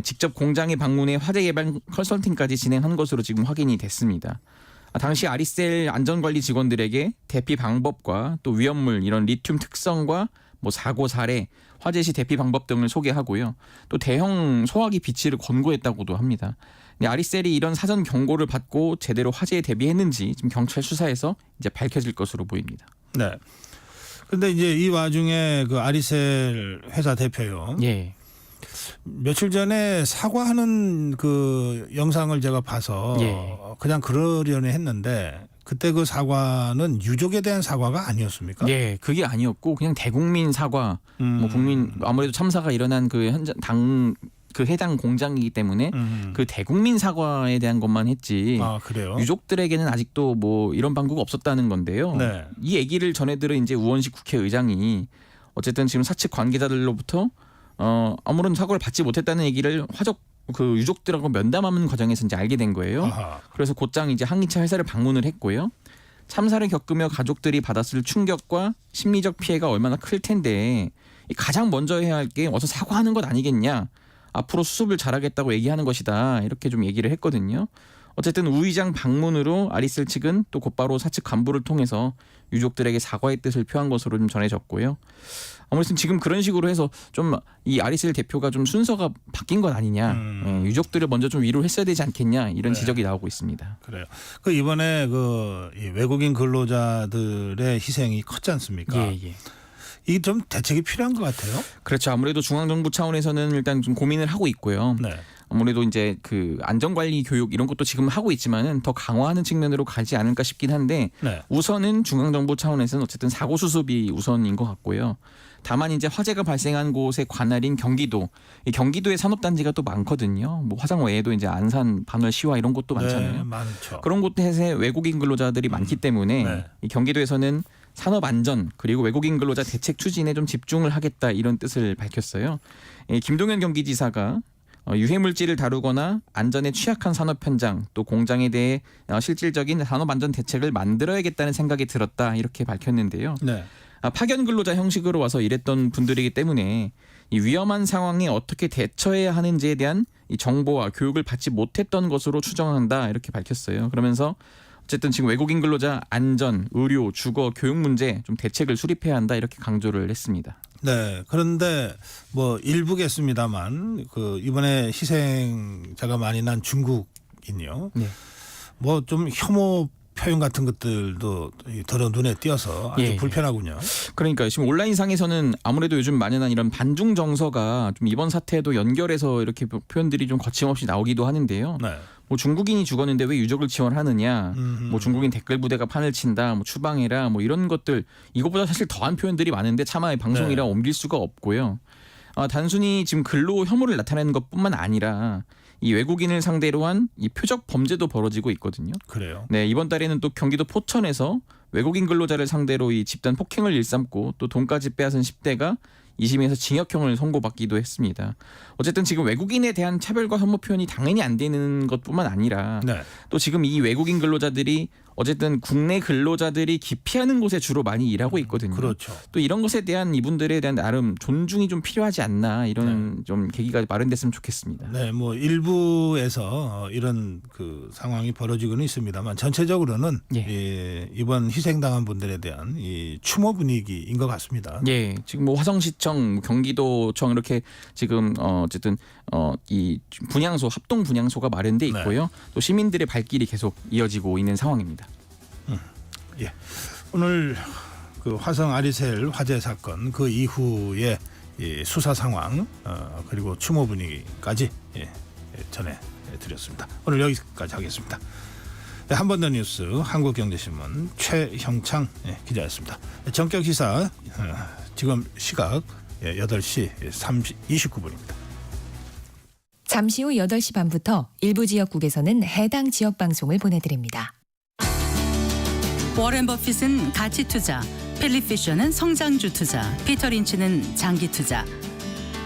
직접 공장에 방문해 화재 예방 컨설팅까지 진행한 것으로 지금 확인이 됐습니다. 당시 아리셀 안전관리 직원들에게 대피 방법과 또 위험물 이런 리튬 특성과 뭐 사고 사례, 화재 시 대피 방법 등을 소개하고요. 또 대형 소화기 비치를 권고했다고도 합니다. 아리셀이 이런 사전 경고를 받고 제대로 화재에 대비했는지 지금 경찰 수사에서 이제 밝혀질 것으로 보입니다. 네. 근데 이제 이 와중에 그 아리셀 회사 대표요. 예. 며칠 전에 사과하는 그 영상을 제가 봐서 예. 그냥 그러려니 했는데 그때 그 사과는 유족에 대한 사과가 아니었습니까? 예, 그게 아니었고 그냥 대국민 사과, 뭐 국민 아무래도 참사가 일어난 그 현장 그 해당 공장이기 때문에 그 대국민 사과에 대한 것만 했지. 아, 그래요? 유족들에게는 아직도 뭐 이런 방구가 없었다는 건데요. 네. 이 얘기를 전해들은 이제 우원식 국회의장이 어쨌든 지금 사측 관계자들로부터 아무런 사과를 받지 못했다는 얘기를 화적 그 유족들하고 면담하는 과정에서 이제 알게 된 거예요. 아하. 그래서 곧장 이제 항의차 회사를 방문을 했고요. 참사를 겪으며 가족들이 받았을 충격과 심리적 피해가 얼마나 클 텐데 가장 먼저 해야 할 게 어서 사과하는 것 아니겠냐. 앞으로 수습을 잘하겠다고 얘기하는 것이다. 이렇게 좀 얘기를 했거든요. 어쨌든 우 의장 방문으로 아리셀 측은 또 곧바로 사측 간부를 통해서 유족들에게 사과의 뜻을 표한 것으로 좀 전해졌고요. 아무튼 지금 그런 식으로 해서 좀 이 아리셀 대표가 좀 순서가 바뀐 것 아니냐. 유족들을 먼저 좀 위로를 했어야 되지 않겠냐. 이런 네. 지적이 나오고 있습니다. 그래요. 그 이번에 그 이 외국인 근로자들의 희생이 컸지 않습니까? 예, 예. 이게 좀 대책이 필요한 것 같아요. 그렇죠. 아무래도 중앙정부 차원에서는 일단 좀 고민을 하고 있고요. 네. 아무래도 이제 그 안전관리 교육 이런 것도 지금 하고 있지만은 더 강화하는 측면으로 가지 않을까 싶긴 한데 네. 우선은 중앙정부 차원에서는 어쨌든 사고 수습이 우선인 것 같고요. 다만 이제 화재가 발생한 곳의 관할인 경기도, 이 경기도에 산업단지가 또 많거든요. 뭐 화성 외에도 이제 안산, 반월, 시화 이런 곳도 많잖아요. 네, 많죠. 그런 곳에 외국인 근로자들이 많기 때문에 네. 이 경기도에서는 산업 안전 그리고 외국인 근로자 대책 추진에 좀 집중을 하겠다 이런 뜻을 밝혔어요. 김동연 경기지사가 유해물질을 다루거나 안전에 취약한 산업 현장 또 공장에 대해 실질적인 산업 안전 대책을 만들어야겠다는 생각이 들었다 이렇게 밝혔는데요. 네. 파견 근로자 형식으로 와서 일했던 분들이기 때문에 이 위험한 상황에 어떻게 대처해야 하는지에 대한 이 정보와 교육을 받지 못했던 것으로 추정한다 이렇게 밝혔어요. 그러면서 어쨌든 지금 외국인 근로자 안전, 의료, 주거, 교육 문제 좀 대책을 수립해야 한다 이렇게 강조를 했습니다. 네. 그런데 뭐 일부겠습니다만 그 이번에 희생자가 많이 난 중국인요. 네. 뭐 좀 혐오 표현 같은 것들도 더러 눈에 띄어서 아주 예, 불편하군요. 그러니까 지금 온라인상에서는 아무래도 요즘 만연한 이런 반중 정서가 좀 이번 사태에도 연결해서 이렇게 표현들이 좀 거침없이 나오기도 하는데요. 네. 뭐 중국인이 죽었는데 왜 유족을 지원하느냐, 뭐 중국인 댓글 부대가 판을 친다, 뭐 추방해라, 뭐 이런 것들 이것보다 사실 더한 표현들이 많은데 차마 방송이라 네. 옮길 수가 없고요. 단순히 지금 근로 혐오를 나타내는 것뿐만 아니라 이 외국인을 상대로 한 이 표적 범죄도 벌어지고 있거든요. 그래요. 네, 이번 달에는 또 경기도 포천에서 외국인 근로자를 상대로 이 집단 폭행을 일삼고 또 돈까지 빼앗은 10대가 2심에서 징역형을 선고받기도 했습니다. 어쨌든 지금 외국인에 대한 차별과 혐오 표현이 당연히 안 되는 것뿐만 아니라 네. 또 지금 이 외국인 근로자들이 어쨌든 국내 근로자들이 기피하는 곳에 주로 많이 일하고 있거든요. 그렇죠. 또 이런 것에 대한 이분들에 대한 나름 존중이 좀 필요하지 않나 이런 좀 계기가 마련됐으면 좋겠습니다. 네, 뭐 일부에서 이런 그 상황이 벌어지고는 있습니다만 전체적으로는 예, 이번 희생당한 분들에 대한 이 추모 분위기인 것 같습니다. 예, 지금 뭐 화성시청, 경기도청 이렇게 지금 어쨌든 이 분향소, 합동 분향소가 마련돼 있고요. 네. 또 시민들의 발길이 계속 이어지고 있는 상황입니다. 예, 오늘 그 화성 아리셀 화재 사건 그 이후에 이 수사 상황 그리고 추모 분위기까지 전해드렸습니다. 오늘 여기까지 하겠습니다. 네, 한 번 더 뉴스 한국경제신문 최형창 기자였습니다. 전격 시사 지금 시각 8시 29분입니다. 잠시 후 8시 반부터 일부 지역국에서는 해당 지역 방송을 보내드립니다. 워렌 버핏은 가치 투자, 필립 피셔는 성장주 투자, 피터 린치는 장기 투자.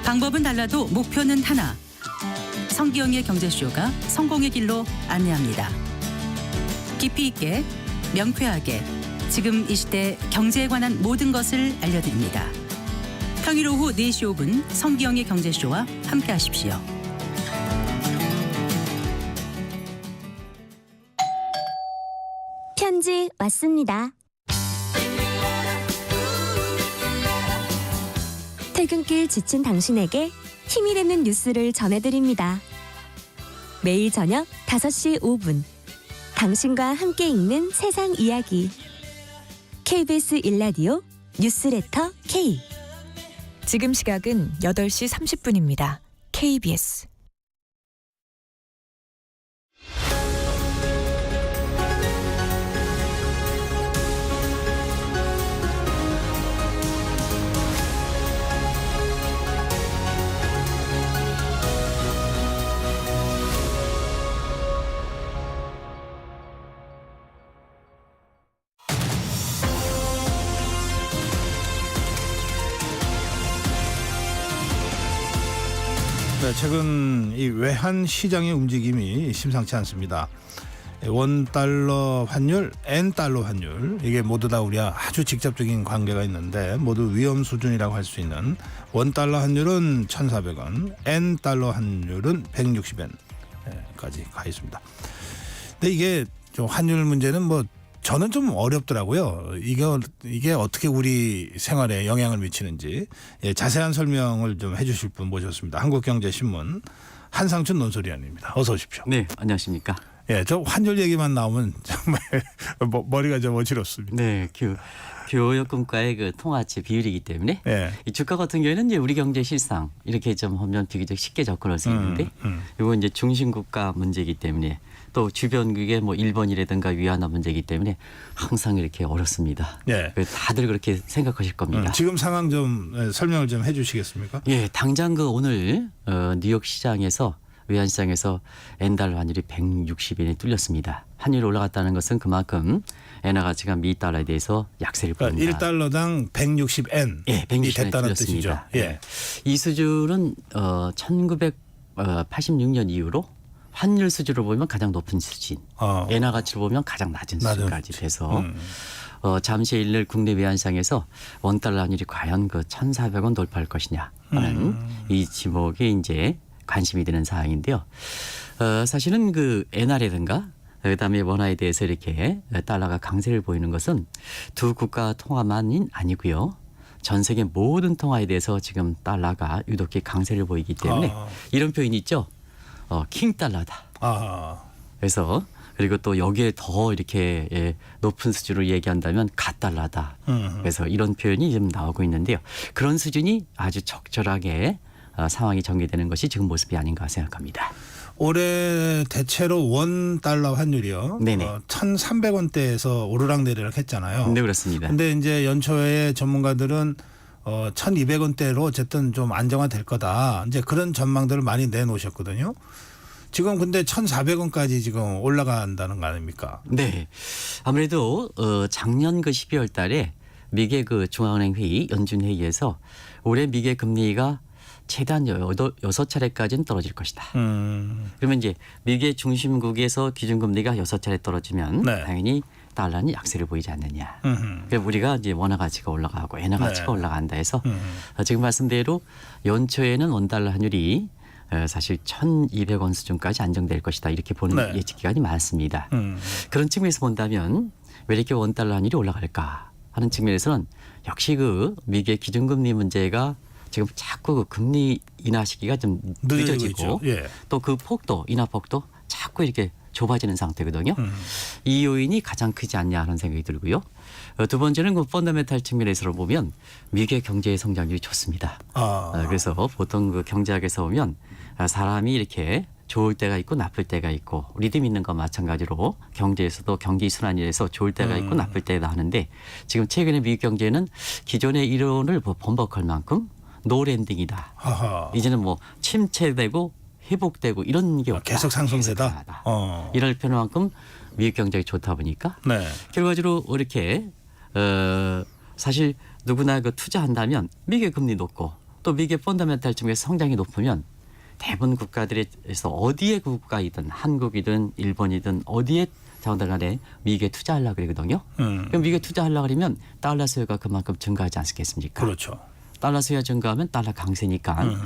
방법은 달라도 목표는 하나. 성기영의 경제쇼가 성공의 길로 안내합니다. 깊이 있게, 명쾌하게, 지금 이 시대 경제에 관한 모든 것을 알려드립니다. 평일 오후 4시 5분 성기영의 경제쇼와 함께하십시오. 편지 왔습니다. 퇴근길 지친 당신에게 힘이 되는 뉴스를 전해드립니다. 매일 저녁 5시 5분 당신과 함께 읽는 세상 이야기 KBS 1라디오 뉴스레터 K. 지금 시각은 8시 30분입니다. KBS. 네, 최근 이 외환 시장의 움직임이 심상치 않습니다. 원달러 환율, N달러 환율, 이게 모두 다 우리와 아주 직접적인 관계가 있는데 모두 위험 수준이라고 할 수 있는 원달러 환율은 1,400원, N달러 환율은 160엔까지 가 있습니다. 근데 이게 좀 환율 문제는 뭐 저는 좀 어렵더라고요. 이게 어떻게 우리 생활에 영향을 미치는지 자세한 설명을 좀 해주실 분 모셨습니다. 한국경제신문 한상춘 논설위원입니다. 어서 오십시오. 네, 안녕하십니까. 예, 저 환율 얘기만 나오면 정말 머리가 좀 어지럽습니다. 네, 교역금과의 그 통화치 비율이기 때문에 이 주가 같은 경우에는 이제 우리 경제 실상 이렇게 좀 하면 비교적 쉽게 접근할 수 있는데 이건 이제 중심국가 문제이기 때문에 또 주변국의 뭐 일본이라든가 위안화 문제이기 때문에 항상 이렇게 어렵습니다. 예. 다들 그렇게 생각하실 겁니다. 지금 상황 좀 설명을 좀 해주시겠습니까? 예, 당장 그 오늘 뉴욕 시장에서 외환 시장에서 엔달러 환율이 160엔에 뚫렸습니다. 환율이 올라갔다는 것은 그만큼 엔화 가치가 미 달러에 대해서 약세를 보입니다. 1달러당 160엔. 예, 160엔이 됐다는 뜻이죠. 예. 이 수준은 1986년 이후로 환율 수준으로 보면 가장 높은 수준, 엔화 가치로 보면 가장 낮은 수준까지 돼서 잠시일 국내 외환시장에서 원달러 환율이 과연 그 1,400원 돌파할 것이냐 하는 이 지목이 이제 관심이 되는 사항인데요. 사실은 그 엔화라든가 그다음에 원화에 대해서 이렇게 달러가 강세를 보이는 것은 두 국가 통화만이 아니고요. 전 세계 모든 통화에 대해서 지금 달러가 유독히 강세를 보이기 때문에 이런 표현이 있죠. 킹달러다. 그래서 그리고 또 여기에 더 이렇게 높은 수준으로 얘기한다면 갓달러다. 그래서 이런 표현이 지금 나오고 있는데요. 그런 수준이 아주 적절하게 상황이 전개되는 것이 지금 모습이 아닌가 생각합니다. 올해 대체로 원 달러 환율이요. 네네. 1,300원대에서 오르락내리락 했잖아요. 네, 그렇습니다. 근데 이제 연초에 전문가들은 1,200원대로 어쨌든 좀 안정화될 거다. 이제 그런 전망들을 많이 내놓으셨거든요. 지금 근데 1,400원까지 지금 올라간다는 거 아닙니까? 네. 아무래도 작년 그 12월 달에 미국 그 중앙은행 회의 연준 회의에서 올해 미국 금리가 최대한 6차례까지는 떨어질 것이다. 그러면 이제 미국의 중심국에서 기준금리가 6차례 떨어지면 당연히 달러는 약세를 보이지 않느냐. 그러니까 우리가 이제 원화 가치가 올라가고 엔화 가치가 올라간다 해서 지금 말씀대로 연초에는 원달러 환율이 사실 1,200원 수준까지 안정될 것이다. 이렇게 보는 예측 기관이 많습니다. 그런 측면에서 본다면 왜 이렇게 원달러 환율이 올라갈까 하는 측면에서는 역시 그 미국의 기준금리 문제가 지금 자꾸 그 금리 인하 시기가 좀 늦어지고 또 그 폭도 인하 폭도 자꾸 이렇게 좁아지는 상태거든요. 이 요인이 가장 크지 않냐 하는 생각이 들고요. 두 번째는 그 펀더멘탈 측면에서 보면 미국의 경제의 성장률이 좋습니다. 그래서 보통 그 경제학에서 보면 사람이 이렇게 좋을 때가 있고 나쁠 때가 있고 리듬 있는 것과 마찬가지로 경제에서도 경기 순환에서 좋을 때가 있고 나쁠 때가 하는데 지금 최근에 미국 경제는 기존의 이론을 번복할 만큼 노랜딩이다. 이제는 뭐 침체되고 회복되고 이런 게 없다. 계속 상승세다. 이럴 필요만큼 미국 경제가 좋다 보니까 네. 결과적으로 이렇게 사실 누구나 그 투자한다면 미국의 금리 높고 또 미국의 펀더멘탈 쪽에서 성장이 높으면 대부분 국가들에서 어디에 국가이든 한국이든 일본이든 어디에 자원들 간에 미국에 투자하려고 그러거든요. 그럼 미국에 투자하려고 그러면 달러 수요가 그만큼 증가하지 않겠습니까? 그렇죠. 달러 수요가 증가하면 달러 강세니까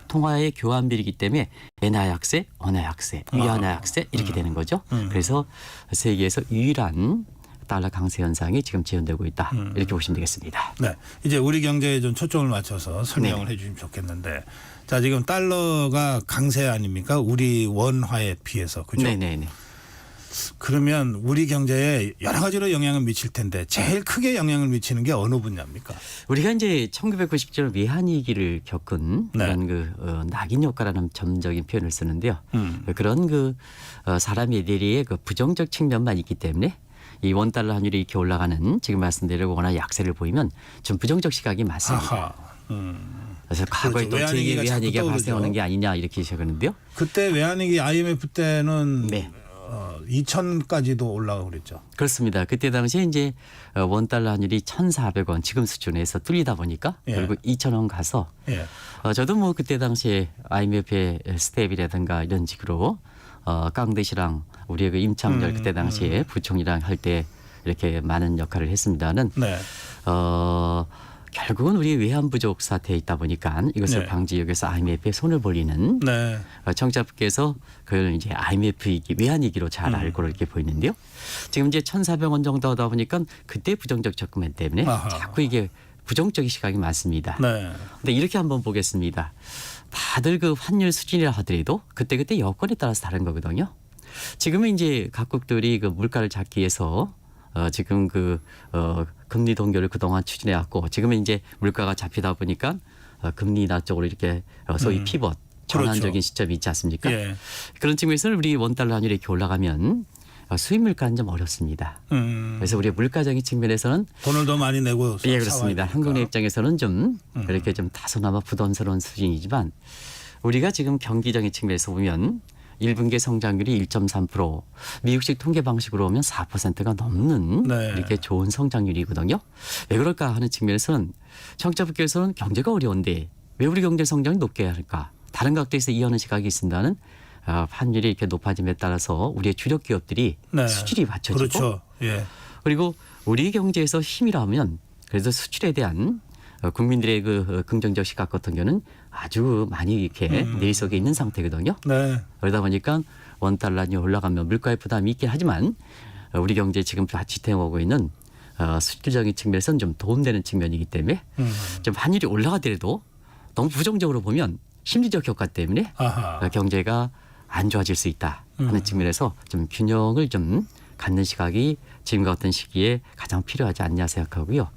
통화의 교환비이기 때문에 엔화 약세, 원화 약세, 위안화 약세 이렇게 되는 거죠. 그래서 세계에서 유일한 달러 강세 현상이 지금 재현되고 있다. 이렇게 보시면 되겠습니다. 네, 이제 우리 경제에 좀 초점을 맞춰서 설명을 해주시면 좋겠는데, 자 지금 달러가 강세 아닙니까? 우리 원화에 비해서 그죠? 네네네. 그러면 우리 경제에 여러 가지로 영향을 미칠 텐데 제일 크게 영향을 미치는 게 어느 분야입니까? 우리가 이제 1997년 외환위기를 겪은 그런 그 낙인 효과라는 점적인 표현을 쓰는데요. 그런 사람의 내리의 그 부정적 측면만 있기 때문에 이 원달러 환율이 이렇게 올라가는 지금 말씀대로 워낙 약세를 보이면 좀 부정적 시각이 맞습니다. 그래서 과거에 그렇죠. 또 제2의 외환위기가 자꾸 발생하는 게 아니냐 이렇게 시작하는데요. 그때 외환위기 IMF 때는 2,000까지도 올라가고 그랬죠. 그렇습니다. 그때 당시에 이제 원달러 환율이 1,400원 지금 수준에서 뚫리다 보니까 결국 2,000원 가서 저도 뭐 그때 당시에 IMF의 스텝이라든가 이런 식으로 깡대시랑 우리의 그 임창열 그때 당시에 부총리랑 할 때 이렇게 많은 역할을 했습니다는 결국은 우리 외환 부족 사태에 있다 보니까 이것을 방지하기 위해서 IMF에 손을 벌리는 청취자분께서 그걸 이제 IMF 위기, 외환위기로 잘 알고 이렇게 보이는데요. 지금 이제 1,400원 정도 하다 보니까 그때 부정적 접근 때문에 자꾸 이게 부정적인 시각이 많습니다. 근데 이렇게 한번 보겠습니다. 다들 그 환율 수준이라 하더라도 그때그때 여건에 따라서 다른 거거든요. 지금은 이제 각국들이 그 물가를 잡기 위해서 지금 금리 동결을 그동안 추진해 왔고 지금은 이제 물가가 잡히다 보니까 금리 인하 쪽으로 이렇게 소위 피벗 전환적인 시점이 있지 않습니까? 그런 측면에서 우리 원달러 환율이 이렇게 올라가면 수입 물가는 좀 어렵습니다. 그래서 우리 물가적인 측면에서는 돈을 더 많이 내고 그렇습니다. 한국의 입장에서는 좀 이렇게 좀 다소나마 부담스러운 수준이지만 우리가 지금 경기적인 측면에서 보면 1분기 성장률이 1.3%, 미국식 통계 방식으로 보면 4%가 넘는 이렇게 좋은 성장률이거든요. 왜 그럴까 하는 측면에서는 청취자분께서는 경제가 어려운데 왜 우리 경제 성장이 높게 해야 할까? 다른 각도에서 이해하는 시각이 있습니다는 환율이 이렇게 높아짐에 따라서 우리의 주력 기업들이 수출이 받쳐지고 그리고 우리 경제에서 힘이라면 그래서 수출에 대한 국민들의 그 긍정적 시각 같은 경우는 아주 많이 이렇게 내리석에 있는 상태거든요. 그러다 보니까 원달러이 올라가면 물가의 부담이 있긴 하지만 우리 경제에 지금 지탱하고 있는 수출적인 측면에서는 좀 도움되는 측면이기 때문에 좀 환율이 올라가더라도 너무 부정적으로 보면 심리적 효과 때문에 경제가 안 좋아질 수 있다 하는 측면에서 좀 균형을 좀 갖는 시각이 지금과 같은 시기에 가장 필요하지 않냐 생각하고요.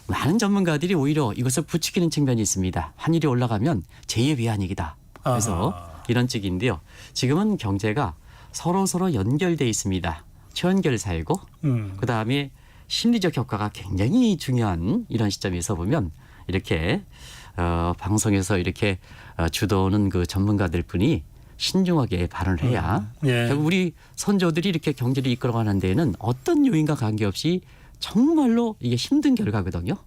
많은 전문가들이 오히려 이것을 부추기는 측면이 있습니다. 환율이 올라가면 제2의 외환위기다. 그래서 이런 측인데요. 지금은 경제가 서로 연결돼 있습니다. 초연결 사회고 그다음에 심리적 효과가 굉장히 중요한 이런 시점에서 보면 이렇게 방송에서 이렇게 주도하는 그 전문가들 뿐이 신중하게 발언을 해야 결국 우리 선조들이 이렇게 경제를 이끌어가는 데에는 어떤 요인과 관계없이 정말로 이게 힘든 결과거든요.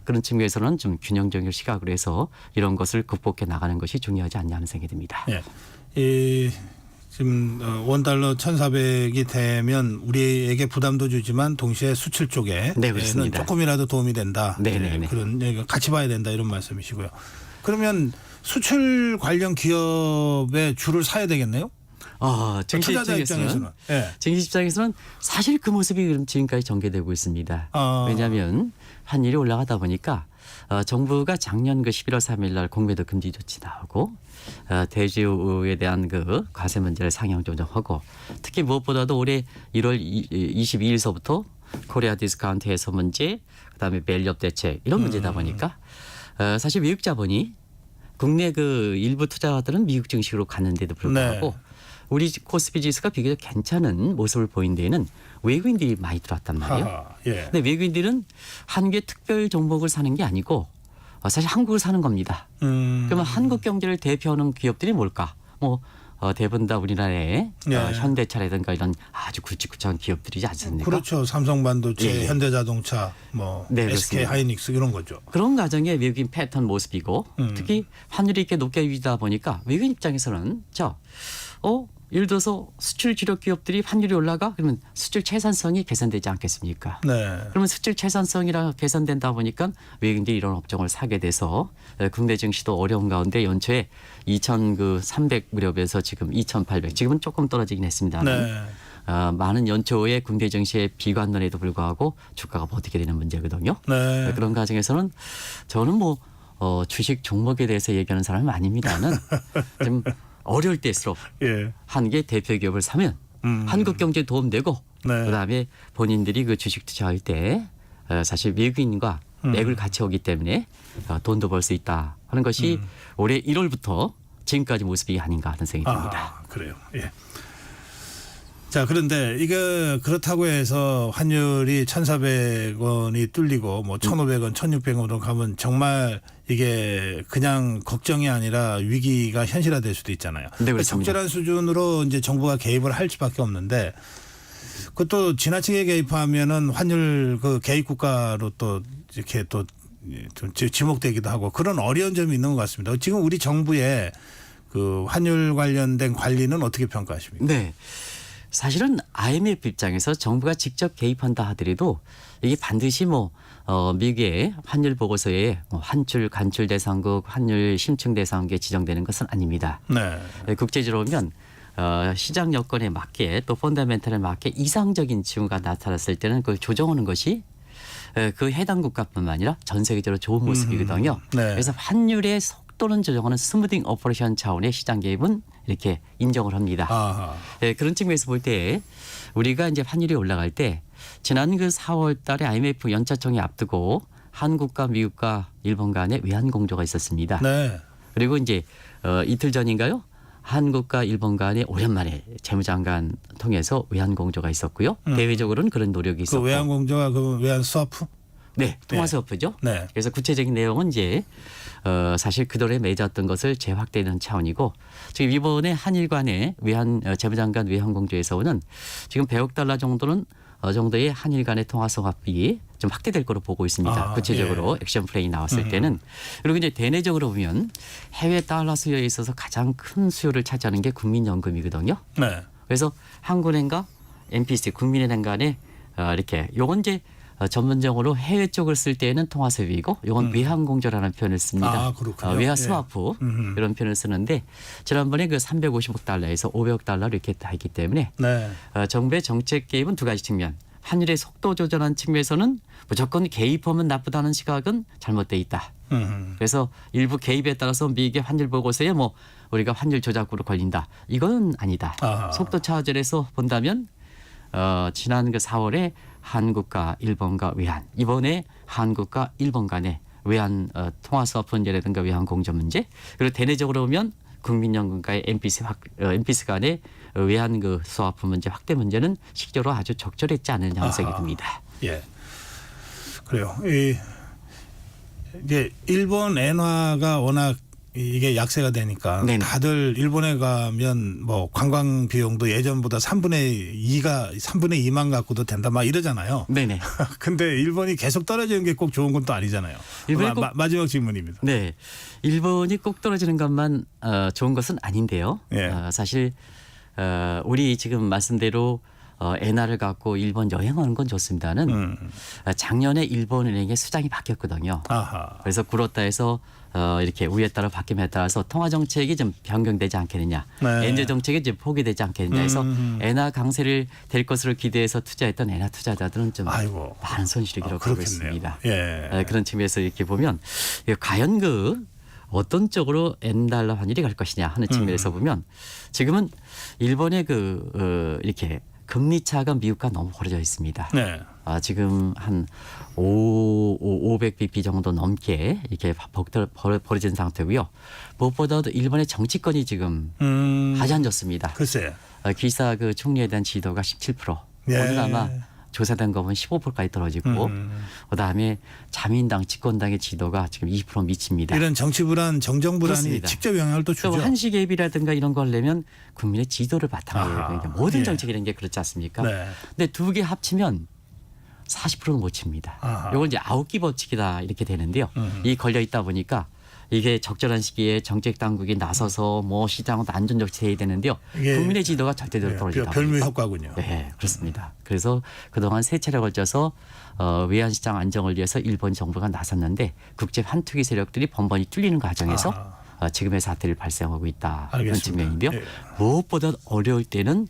그런 측면에서는 좀 균형적인 시각으로 해서 이런 것을 극복해 나가는 것이 중요하지 않냐 하는 생각이 듭니다. 지금 원달러 1,400이 되면 우리에게 부담도 주지만 동시에 수출 쪽에 조금이라도 도움이 된다. 그런 얘기가 같이 봐야 된다 이런 말씀이시고요. 그러면 수출 관련 기업의 주를 사야 되겠네요? 증시 입장에서는 사실 그 모습이 그럼 지금까지 전개되고 있습니다. 왜냐하면 환율이 올라가다 보니까 정부가 작년 그 11월 3일 날 공매도 금지 조치 나오고 대주에 대한 그 과세 문제를 상향 조정하고 특히 무엇보다도 올해 1월 22일서부터 코리아 디스카운트 해소 문제 그다음에 밸류업 대책 이런 문제다 보니까 사실 미국 자본이 국내 그 일부 투자자들은 미국 증시로 갔는데도 불구하고 우리 코스피 지수가 비교적 괜찮은 모습을 보인 데에는 외국인들이 많이 들어왔단 말이에요. 근데 외국인들은 한국의 특별 종목을 사는 게 아니고 사실 한국을 사는 겁니다. 그러면 한국 경제를 대표하는 기업들이 뭘까? 뭐 대부분 다 우리나라의 예. 현대차라든가 이런 아주 굵직굵직한 기업들이지 않습니까? 그렇죠. 삼성반도체, 예. 현대자동차, 뭐 네, SK 그렇습니다. 하이닉스 이런 거죠. 그런 과정에 외국인 패턴 모습이고 특히 환율이 이렇게 높게 유지다 보니까 외국인 입장에서는 예를 들어서 수출 주력 기업들이 환율이 올라가 그러면 수출 채산성이 개선되지 않겠습니까? 네. 그러면 수출 채산성이라 개선된다 보니까 외국인들이 이런 업종을 사게 돼서 국내 증시도 어려운 가운데 연초에 2,300 무렵에서 지금 2,800 지금은 조금 떨어지긴 했습니다. 네. 많은 연초에 국내 증시의 비관론에도 불구하고 주가가 버티게 되는 문제거든요. 네. 그런 과정에서는 저는 주식 종목에 대해서 얘기하는 사람은 아닙니다는 좀 어려울 때일수록 예. 한개 대표 기업을 사면 한국 경제에 도움되고 네. 그다음에 본인들이 그 주식 투자할 때 사실 외국인과 맥을 같이 오기 때문에 돈도 벌 수 있다 하는 것이 올해 1월부터 지금까지 모습이 아닌가 하는 생각이 듭니다. 그래요. 예. 자, 그런데 이게 그렇다고 해서 환율이 1,400원이 뚫리고 뭐 1,500원, 1,600원으로 가면 정말 이게 그냥 걱정이 아니라 위기가 현실화될 수도 있잖아요. 네, 그렇습니다. 적절한 수준으로 이제 정부가 개입을 할 수밖에 없는데 그것도 지나치게 개입하면은 환율 그 개입 국가로 또 이렇게 또 지목되기도 하고 그런 어려운 점이 있는 것 같습니다. 지금 우리 정부의 그 환율 관련된 관리는 어떻게 평가하십니까? 네. 사실은 IMF 입장에서 정부가 직접 개입한다 하더라도 이게 반드시 미국의 환율 보고서에 환출 간출 대상국, 환율 심층 대상국에 지정되는 것은 아닙니다. 네. 국제적으로 보면 시장 여건에 맞게 또 펀더멘털에 맞게 이상적인 징후가 나타났을 때는 그걸 조정하는 것이 그 해당 국가뿐만 아니라 전 세계적으로 좋은 모습이거든요. 네. 그래서 환율의 속도는 조정하는 스무딩 오퍼레이션 차원의 시장 개입은 이렇게 인정을 합니다. 아하. 네, 그런 측면에서 볼 때 우리가 이제 환율이 올라갈 때 지난 그 4월 달에 IMF 연차총회 앞두고 한국과 미국과 일본 간에 외환 공조가 있었습니다. 네. 그리고 이제 이틀 전인가요? 한국과 일본 간에 오랜만에 재무장관 통해서 외환 공조가 있었고요. 대외적으로는 그런 노력이 있었고. 그 외환 공조가 그 외환 스와프? 네, 통화스워프죠. 네. 그래서 구체적인 내용은 이제 사실 그동안에 맺었던 것을 재확대하는 차원이고 지금 이번에 한일 간의 재무장관 외환 공조에서는 지금 100억 달러 정도는 정도의 한일 간의 통화성합이 좀 확대될 거로 보고 있습니다. 구체적으로 액션 플레이 나왔을 때는. 그리고 이제 대내적으로 보면 해외 달러 수요에 있어서 가장 큰 수요를 차지하는 게 국민연금이거든요. 네. 그래서 한국은행과 MPC 국민은행 간에 이렇게 요건 이제 전문적으로 해외 쪽을 쓸 때에는 통화수입이고 이건 외환공조라는 표현을 씁니다. 아, 그렇군요. 외화 스와프 이런 표현을 쓰는데 지난번에 그 350억 달러에서 500억 달러로 이렇게 다 했기 때문에 네. 정부의 정책 개입은 두 가지 측면. 환율의 속도 조절하는 측면에서는 무조건 개입하면 나쁘다는 시각은 잘못돼 있다. 그래서 일부 개입에 따라서 미국의 환율 보고서에 우리가 환율 조작으로 걸린다. 이건 아니다. 아하. 속도 차원에서 본다면 지난 그 4월에 한국과 일본과 외환 이번에 한국과 일본 간의 외환 통화수합 문제라든가 외환 공조 문제 그리고 대내적으로 보면 국민연금과의 MPC 간의 외환 그 수합 문제 확대 문제는 시기적으로 아주 적절했지 않느냐 하는 생각이 듭니다. 예. 그래요. 이제 일본 엔화가 워낙 이게 약세가 되니까 네네. 다들 일본에 가면 관광 비용도 예전보다 3분의 2만 갖고도 된다 막 이러잖아요. 네네. 근데 일본이 계속 떨어지는 게 꼭 좋은 건 또 아니잖아요. 마지막 질문입니다. 네. 일본이 꼭 떨어지는 것만 좋은 것은 아닌데요. 예. 사실 우리 지금 말씀대로 엔화를 갖고 일본 여행하는 건 좋습니다는 작년에 일본은행의 수장이 바뀌었거든요. 아하. 그래서 굴었다 해서 이렇게 우에 따라 바뀜에 따라서 통화 정책이 좀 변경되지 않겠느냐, 네. 엔저 정책이 좀 포기되지 않겠느냐 해서 엔화 강세를 될 것으로 기대해서 투자했던 엔화 투자자들은 좀 많은 손실을 기록하고 있습니다. 예. 그런 측면에서 이렇게 보면 과연 어떤 쪽으로 엔달러 환율이 갈 것이냐 하는 측면에서 보면 지금은 일본의 이렇게 금리 차가 미국과 너무 벌어져 있습니다. 네. 지금 한 500bp 정도 넘게 이렇게 벌어진 상태고요. 무엇보다도 일본의 정치권이 지금 아주 안 좋습니다. 글쎄. 기사 총리에 대한 지지도가 17%. 예. 오늘 아마 조사된 거 보면 15%까지 떨어지고 그다음에 자민당 집권당의 지도가 지금 20% 미칩니다. 이런 정치 불안, 정정 불안이 그렇습니다. 직접 영향을 또 주죠. 또 한시 개입이라든가 이런 걸 내면 국민의 지도를 바탕으로 아하. 그러니까 모든 예. 정책이라는 게 그렇지 않습니까? 네. 근데 두 개 합치면 40%는 못 칩니다. 아하. 이건 이제 아웃기 법칙이다 이렇게 되는데요. 이 걸려 있다 보니까 이게 적절한 시기에 정책 당국이 나서서 뭐 시장도 안전 조치해야 되는데요. 이게 국민의 지도가 절대적으로 떨어지다 별무 보니까. 효과군요. 네, 그렇습니다. 그래서 그동안 세 차례 걸쳐서 외환시장 안정을 위해서 일본 정부가 나섰는데 국제 환투기 세력들이 번번이 뚫리는 과정에서 지금의 사태를 발생하고 있다. 그런 알겠습니다. 측면이고요. 예. 무엇보다 어려울 때는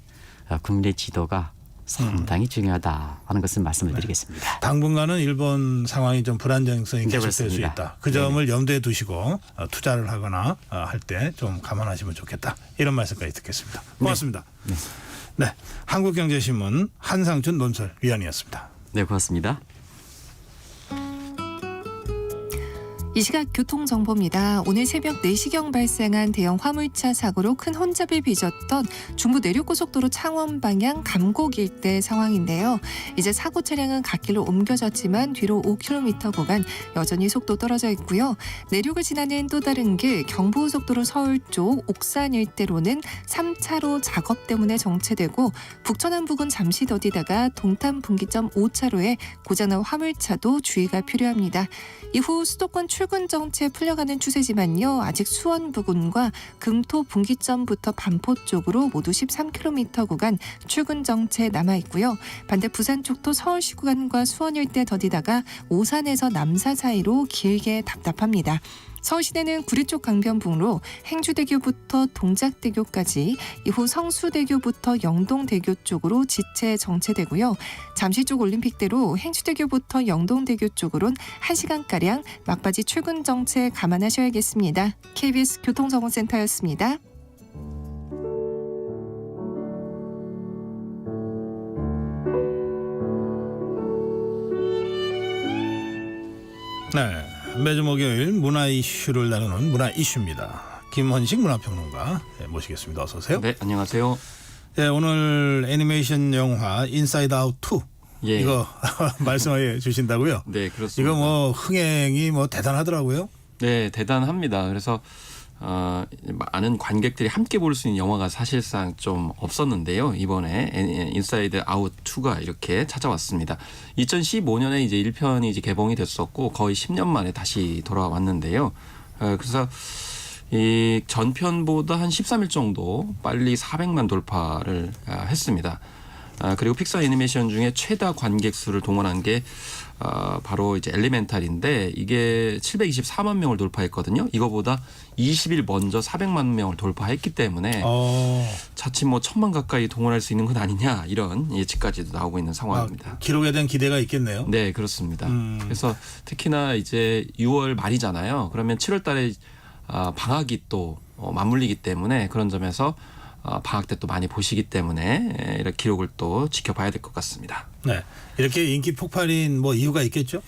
국민의 지도가 상당히 중요하다 하는 것을 말씀을 드리겠습니다. 당분간은 일본 상황이 좀 불안정성이 네, 계속될 수 그렇습니다. 있다. 그 점을 염두에 두시고 투자를 하거나 할 때 좀 감안하시면 좋겠다. 이런 말씀까지 듣겠습니다. 고맙습니다. 네, 한국경제신문 한상준 논설위원이었습니다. 네, 고맙습니다. 이 시각 교통정보입니다. 오늘 새벽 4시경 발생한 대형 화물차 사고로 큰 혼잡을 빚었던 중부 내륙고속도로 창원 방향 감곡 일대 상황인데요. 이제 사고 차량은 갓길로 옮겨졌지만 뒤로 5km 구간 여전히 속도 떨어져 있고요. 내륙을 지나는 또 다른 길 경부고속도로 서울 쪽 옥산 일대로는 3차로 작업 때문에 정체되고 북천안 부근 잠시 더디다가 동탄 분기점 5차로에 고장난 화물차도 주의가 필요합니다. 이후 수도권 출근 정체 풀려가는 추세지만요. 아직 수원 부근과 금토 분기점부터 반포 쪽으로 모두 13km 구간 출근 정체 남아있고요. 반대 부산 쪽도 서울시 구간과 수원 일대 더디다가 오산에서 남사 사이로 길게 답답합니다. 서울시내는 구리 쪽 강변북로 행주대교부터 동작대교까지 이후 성수대교부터 영동대교 쪽으로 지체 정체되고요. 잠시 쪽 올림픽대로 행주대교부터 영동대교 쪽으론 1시간가량 막바지 출근 정체 감안하셔야겠습니다. KBS 교통정보센터였습니다. 네, 매주 목요일 문화 이슈를 다루는 문화 이슈입니다. 김헌식 문화평론가 모시겠습니다. 어서 오세요. 네, 안녕하세요. 네, 오늘 애니메이션 영화 인사이드 아웃 2 예. 이거 말씀해 주신다고요? 네, 그렇습니다. 이거 뭐 흥행이 뭐 대단하더라고요. 네, 대단합니다. 그래서 많은 관객들이 함께 볼 수 있는 영화가 사실상 좀 없었는데요. 이번에 인사이드 아웃 2가 이렇게 찾아왔습니다. 2015년에 이제 1편이 이제 개봉이 됐었고 거의 10년 만에 다시 돌아왔는데요. 그래서 이 전편보다 한 13일 정도 빨리 400만 돌파를 했습니다. 그리고 픽사 애니메이션 중에 최다 관객 수를 동원한 게 바로 이제 엘리멘탈인데 이게 724만 명을 돌파했거든요. 이거보다 20일 먼저 400만 명을 돌파했기 때문에 자칫 뭐 1000만 가까이 동원할 수 있는 건 아니냐 이런 예측까지도 나오고 있는 상황입니다. 기록에 대한 기대가 있겠네요. 네, 그렇습니다. 그래서 특히나 이제 6월 말이잖아요. 그러면 7월 달에 방학이 또 맞물리기 때문에 그런 점에서 방학 때 또 많이 보시기 때문에 이런 기록을 또 지켜봐야 될 것 같습니다. 네, 이렇게 인기 폭발인 뭐 이유가 있겠죠?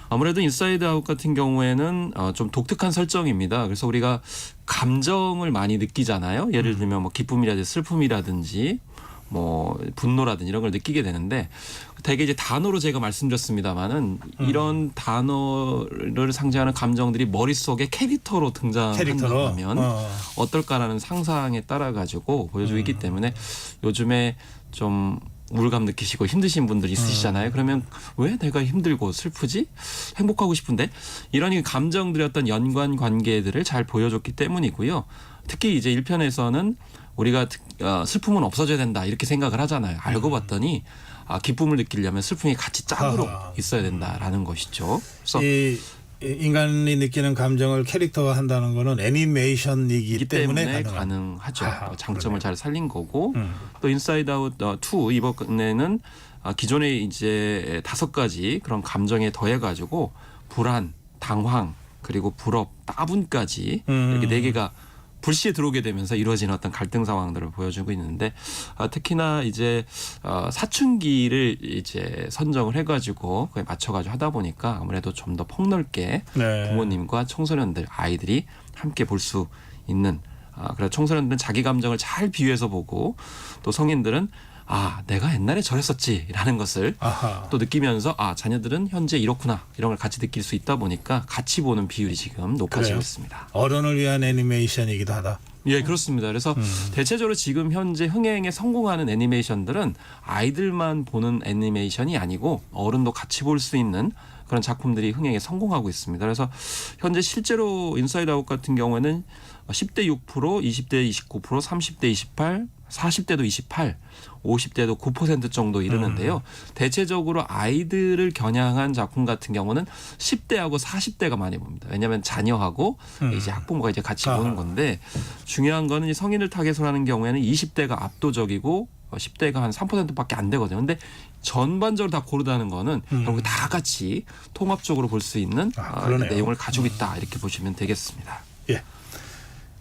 아무래도 인사이드 아웃 같은 경우에는 좀 독특한 설정입니다. 그래서 우리가 감정을 많이 느끼잖아요. 예를 들면 뭐 기쁨이라든지 슬픔이라든지 뭐 분노라든지 이런 걸 느끼게 되는데 되게 이제 단어로 제가 말씀드렸습니다마는 이런 단어를 상징하는 감정들이 머릿속에 캐릭터로 등장한다면 어떨까라는 상상에 따라 가지고 보여주고 있기 때문에 요즘에 좀 우울감 느끼시고 힘드신 분들 있으시잖아요. 그러면 왜 내가 힘들고 슬프지? 행복하고 싶은데 이런 감정들의 어떤 연관 관계들을 잘 보여줬기 때문이고요. 특히 이제 1편에서는 우리가 슬픔은 없어져야 된다 이렇게 생각을 하잖아요. 알고 봤더니 기쁨을 느끼려면 슬픔이 같이 짝으로 있어야 된다라는 것이죠. 그래서 인간이 느끼는 감정을 캐릭터화한다는 거는 애니메이션이기 때문에 가능하죠. 장점을 잘 살린 거고 또 인사이드 아웃 2 이번에는 기존에 이제 5가지 그런 감정에 더해가지고 불안, 당황 그리고 불업, 따분까지 이렇게 4개가 불시에 들어오게 되면서 이루어지는 어떤 갈등 상황들을 보여주고 있는데 특히나 이제 사춘기를 이제 선정을 해가지고 그에 맞춰가지고 하다 보니까 아무래도 좀 더 폭넓게 부모님과 청소년들 아이들이 함께 볼 수 있는 그래서 청소년들은 자기 감정을 잘 비유해서 보고 또 성인들은 내가 옛날에 저랬었지라는 것을 아하. 또 느끼면서 자녀들은 현재 이렇구나 이런 걸 같이 느낄 수 있다 보니까 같이 보는 비율이 지금 높아지고 그래요? 있습니다. 어른을 위한 애니메이션이기도 하다. 예, 그렇습니다. 그래서 대체적으로 지금 현재 흥행에 성공하는 애니메이션들은 아이들만 보는 애니메이션이 아니고 어른도 같이 볼 수 있는 그런 작품들이 흥행에 성공하고 있습니다. 그래서 현재 실제로 인사이드 아웃 같은 경우에는 10대 6%, 20대 29%, 30대 28, 40대도 28, 50대도 9% 정도 이르는데요. 대체적으로 아이들을 겨냥한 작품 같은 경우는 10대하고 40대가 많이 봅니다. 왜냐하면 자녀하고 이제 학부모가 이제 같이 보는 건데 중요한 거는 이 성인을 타겟으로 하는 경우에는 20대가 압도적이고 10대가 한 3%밖에 안 되거든요. 근데 전반적으로 다 고르다는 거는 결국 다 같이 통합적으로 볼 수 있는 내용을 가지고 있다 이렇게 보시면 되겠습니다. 예.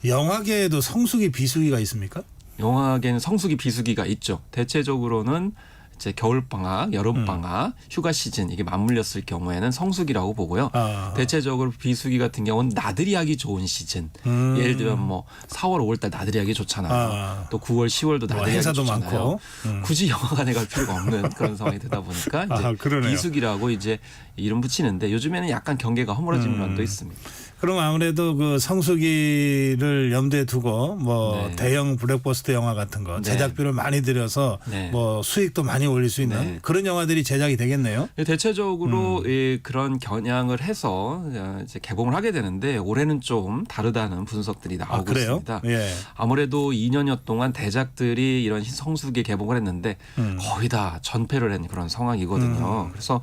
영화계에도 성수기 비수기가 있습니까? 영화계는 성수기 비수기가 있죠. 대체적으로는 이제 겨울방학, 여름방학, 휴가 시즌 이게 맞물렸을 경우에는 성수기라고 보고요. 대체적으로 비수기 같은 경우는 나들이 하기 좋은 시즌. 예를 들면 뭐 4월, 5월 달 나들이 하기 좋잖아요. 또 9월, 10월도 나들이 하기 좋잖아요. 많고. 굳이 영화관에 갈 필요가 없는 그런 상황이 되다 보니까 이제 비수기라고 이제 이름 붙이는데 요즘에는 약간 경계가 허물어진 면도 있습니다. 그럼 아무래도 그 성수기를 염두에 두고 뭐 대형 블랙버스터 영화 같은 거 제작비를 많이 들여서 뭐 수익도 많이 올릴 수 있는 그런 영화들이 제작이 되겠네요. 대체적으로 그런 겨냥을 해서 이제 개봉을 하게 되는데 올해는 좀 다르다는 분석들이 나오고 있습니다. 예. 아무래도 2년여 동안 대작들이 이런 성수기에 개봉을 했는데 거의 다 전패를 한 그런 상황이거든요. 그래서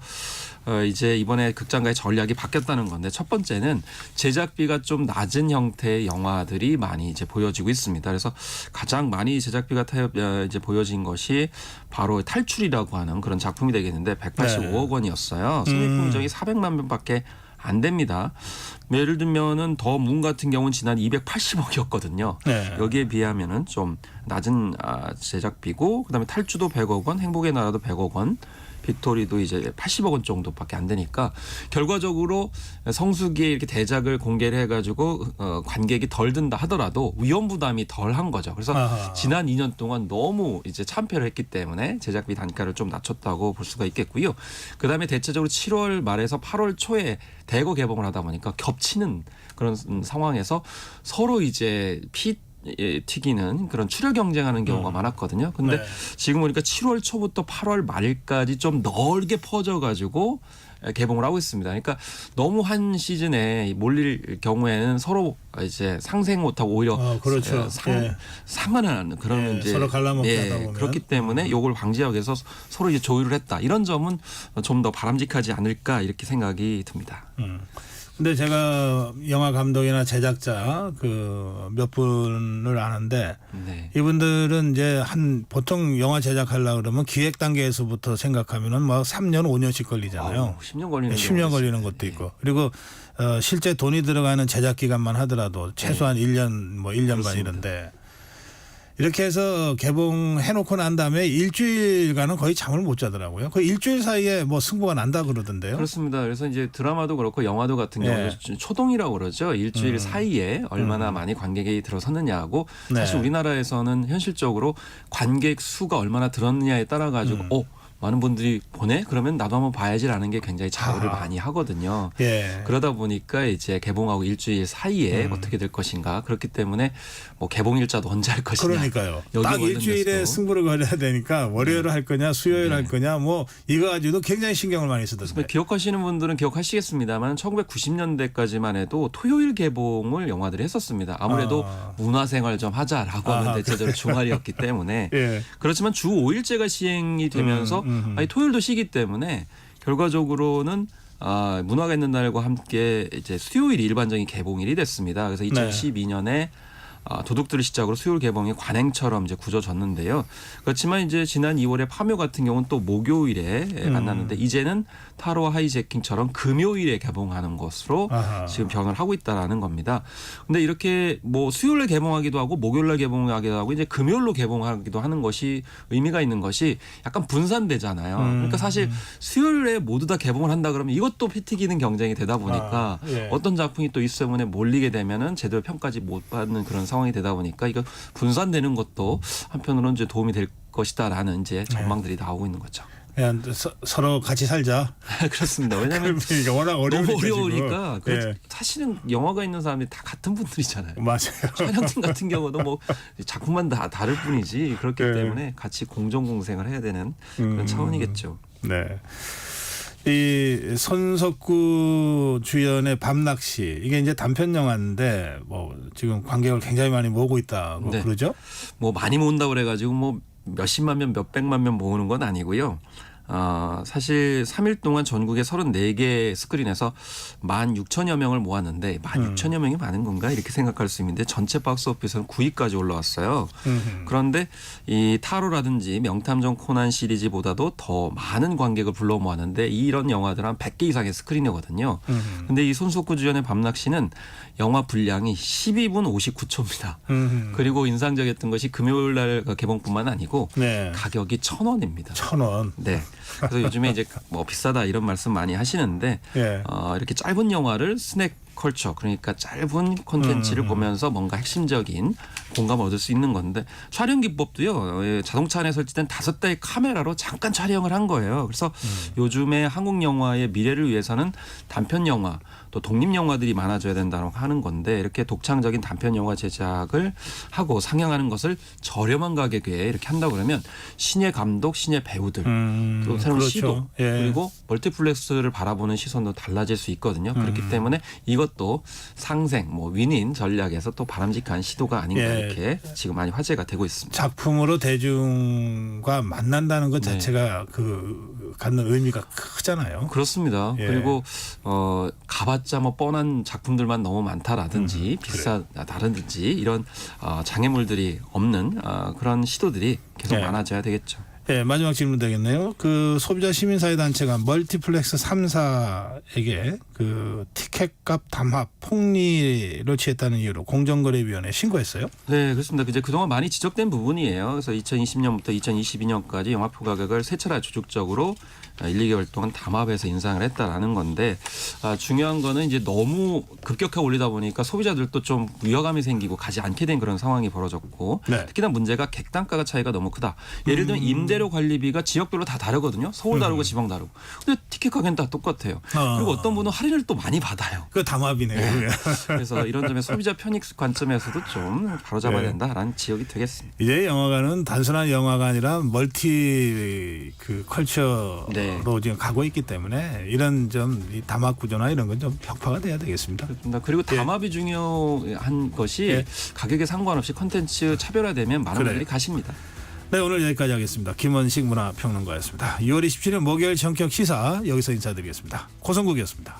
이제 이번에 극장가의 전략이 바뀌었다는 건데 첫 번째는 제작비가 좀 낮은 형태의 영화들이 많이 이제 보여지고 있습니다. 그래서 가장 많이 제작비가 이제 보여진 것이 바로 탈출이라고 하는 그런 작품이 되겠는데 185억 원이었어요. 손익 분정이 400만 원밖에 안 됩니다. 예를 들면은 더 문 같은 경우는 지난 280억이었거든요. 여기에 비하면은 좀 낮은 제작비고 그다음에 탈주도 100억 원, 행복의 나라도 100억 원. 빅토리도 이제 80억 원 정도밖에 안 되니까 결과적으로 성수기에 이렇게 대작을 공개를 해가지고 관객이 덜 든다 하더라도 위험 부담이 덜한 거죠. 그래서 지난 2년 동안 너무 이제 참패를 했기 때문에 제작비 단가를 좀 낮췄다고 볼 수가 있겠고요. 그다음에 대체적으로 7월 말에서 8월 초에 대거 개봉을 하다 보니까 겹치는 그런 상황에서 서로 이제 튀기는 그런 출혈 경쟁하는 경우가 많았거든요. 근데 지금 보니까 7월 초부터 8월 말일까지 좀 넓게 퍼져가지고 개봉을 하고 있습니다. 그러니까 너무 한 시즌에 몰릴 경우에는 서로 이제 상생 못하고 오히려 상하는 그런 이제 서로 갈라먹게 하다 보면 그렇기 때문에 이걸 방지하기 위해서 서로 이제 조율을 했다. 이런 점은 좀 더 바람직하지 않을까 이렇게 생각이 듭니다. 근데 제가 영화 감독이나 제작자 그 몇 분을 아는데 이분들은 이제 보통 영화 제작하려고 그러면 기획 단계에서부터 생각하면은 뭐 3년, 5년씩 걸리잖아요. 10년 걸리는 10년 걸리는 것도 있고. 그리고 실제 돈이 들어가는 제작 기간만 하더라도 최소한 1년 뭐 1년 반 이런데 이렇게 해서 개봉해놓고 난 다음에 일주일간은 거의 잠을 못 자더라고요. 그 일주일 사이에 뭐 승부가 난다 그러던데요. 그렇습니다. 그래서 이제 드라마도 그렇고 영화도 같은 경우는 초동이라고 그러죠. 일주일 사이에 얼마나 많이 관객이 들어섰느냐하고 사실 우리나라에서는 현실적으로 관객 수가 얼마나 들었느냐에 따라 가지고 많은 분들이 보내? 그러면 나도 한번 봐야지라는 게 굉장히 자극을 많이 하거든요. 그러다 보니까 이제 개봉하고 일주일 사이에 어떻게 될 것인가. 그렇기 때문에 뭐 개봉 일자도 언제 할 것이냐. 그러니까요. 딱 일주일에 승부를 걸어야 되니까 월요일 할 거냐 수요일 할 거냐 뭐 이거 가지고도 굉장히 신경을 많이 쓰던데. 기억하시는 분들은 기억하시겠습니다만 1990년대까지만 해도 토요일 개봉을 영화들이 했었습니다. 아무래도 문화생활 좀 하자라고 하는 대체적으로 주말이었기 때문에 그렇지만 주 5일제가 시행이 되면서 토요일도 쉬기 때문에 결과적으로는 문화가 있는 날과 함께 이제 수요일이 일반적인 개봉일이 됐습니다. 그래서 2012년에 도둑들을 시작으로 수요일 개봉이 관행처럼 이제 굳어졌는데요. 그렇지만 이제 지난 2월에 파묘 같은 경우는 또 목요일에 만났는데 이제는 타로와 하이제킹처럼 금요일에 개봉하는 것으로 지금 변을 하고 있다라는 겁니다. 근데 이렇게 뭐 수요일에 개봉하기도 하고 목요일에 개봉하기도 하고 이제 금요일로 개봉하기도 하는 것이 의미가 있는 것이 약간 분산되잖아요. 그러니까 사실 수요일에 모두 다 개봉을 한다 그러면 이것도 피 튀기는 경쟁이 되다 보니까 어떤 작품이 또 이수 때문에 몰리게 되면은 제대로 평가지 못 받는 그런 상황. 상황이 되다 보니까 이거 분산되는 것도 한편으로는 이제 도움이 될 것이다라는 이제 전망들이 나오고 있는 거죠. 그냥 서로 같이 살자. 그렇습니다. 왜냐하면 워낙 너무 어려우니까 사실은 영화가 있는 사람들이 다 같은 분들이잖아요. 맞아요. 촬영팀 같은 경우도 뭐 작품만 다 다를 뿐이지 그렇기 때문에 같이 공정 공생을 해야 되는 그런 차원이겠죠. 네. 이 손석구 주연의 밤낚시 이게 이제 단편 영화인데 뭐 지금 관객을 굉장히 많이 모으고 있다고 그러죠? 뭐 많이 모은다고 그래가지고 뭐 몇십만 명, 몇백만 명 모으는 건 아니고요. 사실 3일 동안 전국에 34개 스크린에서 16,000여 명을 모았는데 16,000여 명이 많은 건가 이렇게 생각할 수 있는데 전체 박스오피스는 9위까지 올라왔어요. 그런데 이 타로라든지 명탐정 코난 시리즈보다도 더 많은 관객을 불러 모았는데 이런 영화들 한 100개 이상의 스크린이거든요. 근데 이 손석구 주연의 밤낚시는 영화 분량이 12분 59초입니다. 그리고 인상적이었던 것이 금요일 날 개봉뿐만 아니고 가격이 1,000원입니다. 1,000원. 네. 그래서 요즘에 이제 뭐 비싸다 이런 말씀 많이 하시는데 이렇게 짧은 영화를 스낵 컬처 그러니까 짧은 콘텐츠를 보면서 뭔가 핵심적인 공감을 얻을 수 있는 건데 촬영 기법도요. 자동차 안에 설치된 5대의 카메라로 잠깐 촬영을 한 거예요. 그래서 요즘에 한국 영화의 미래를 위해서는 단편 영화 또 독립 영화들이 많아져야 된다고 하는 건데 이렇게 독창적인 단편 영화 제작을 하고 상영하는 것을 저렴한 가격에 이렇게 한다고 그러면 신예 감독, 신예 배우들 또 새로운 시도 그리고 멀티플렉스를 바라보는 시선도 달라질 수 있거든요. 그렇기 때문에 이것도 상생, 뭐 윈윈 전략에서 또 바람직한 시도가 아닌가 이렇게 지금 많이 화제가 되고 있습니다. 작품으로 대중과 만난다는 것 자체가 그 갖는 의미가 크잖아요. 그렇습니다. 그리고 가봤자 뭐 뻔한 작품들만 너무 많다라든지 비싸다라든지 이런 장애물들이 없는 그런 시도들이 계속 많아져야 되겠죠. 네, 마지막 질문 되겠네요. 그 소비자 시민사회단체가 멀티플렉스 3사에게 그 티켓값 담합 폭리를 취했다는 이유로 공정거래위원회에 신고했어요. 네, 그렇습니다. 이제 그동안 많이 지적된 부분이에요. 그래서 2020년부터 2022년까지 영화표 가격을 세 차례 조직적으로 1, 2개월 동안 담합해서 인상을 했다라는 건데 중요한 거는 이제 너무 급격하게 올리다 보니까 소비자들도 좀 위화감이 생기고 가지 않게 된 그런 상황이 벌어졌고 특히나 문제가 객단가가 차이가 너무 크다. 예를 들면 임대료 관리비가 지역별로 다 다르거든요. 서울 다르고 지방 다르고. 근데 티켓 가격은 다 똑같아요. 그리고 어떤 분은 할인을 또 많이 받아요. 그 담합이네요. 그래서 이런 점에 소비자 편익 관점에서도 좀 바로잡아야 된다라는 지적이 되겠습니다. 이제 영화관은 단순한 영화가 아니라 멀티 그 컬처 로 지금 가고 있기 때문에 이런 좀 담합 구조나 이런 건 좀 혁파가 돼야 되겠습니다. 그렇습니다. 그리고 담합이 중요한 것이 가격에 상관없이 콘텐츠 차별화되면 많은 분들이 가십니다. 네, 오늘 여기까지 하겠습니다. 김원식 문화평론가였습니다. 6월 27일 목요일 전격 시사 여기서 인사드리겠습니다. 고성국이었습니다.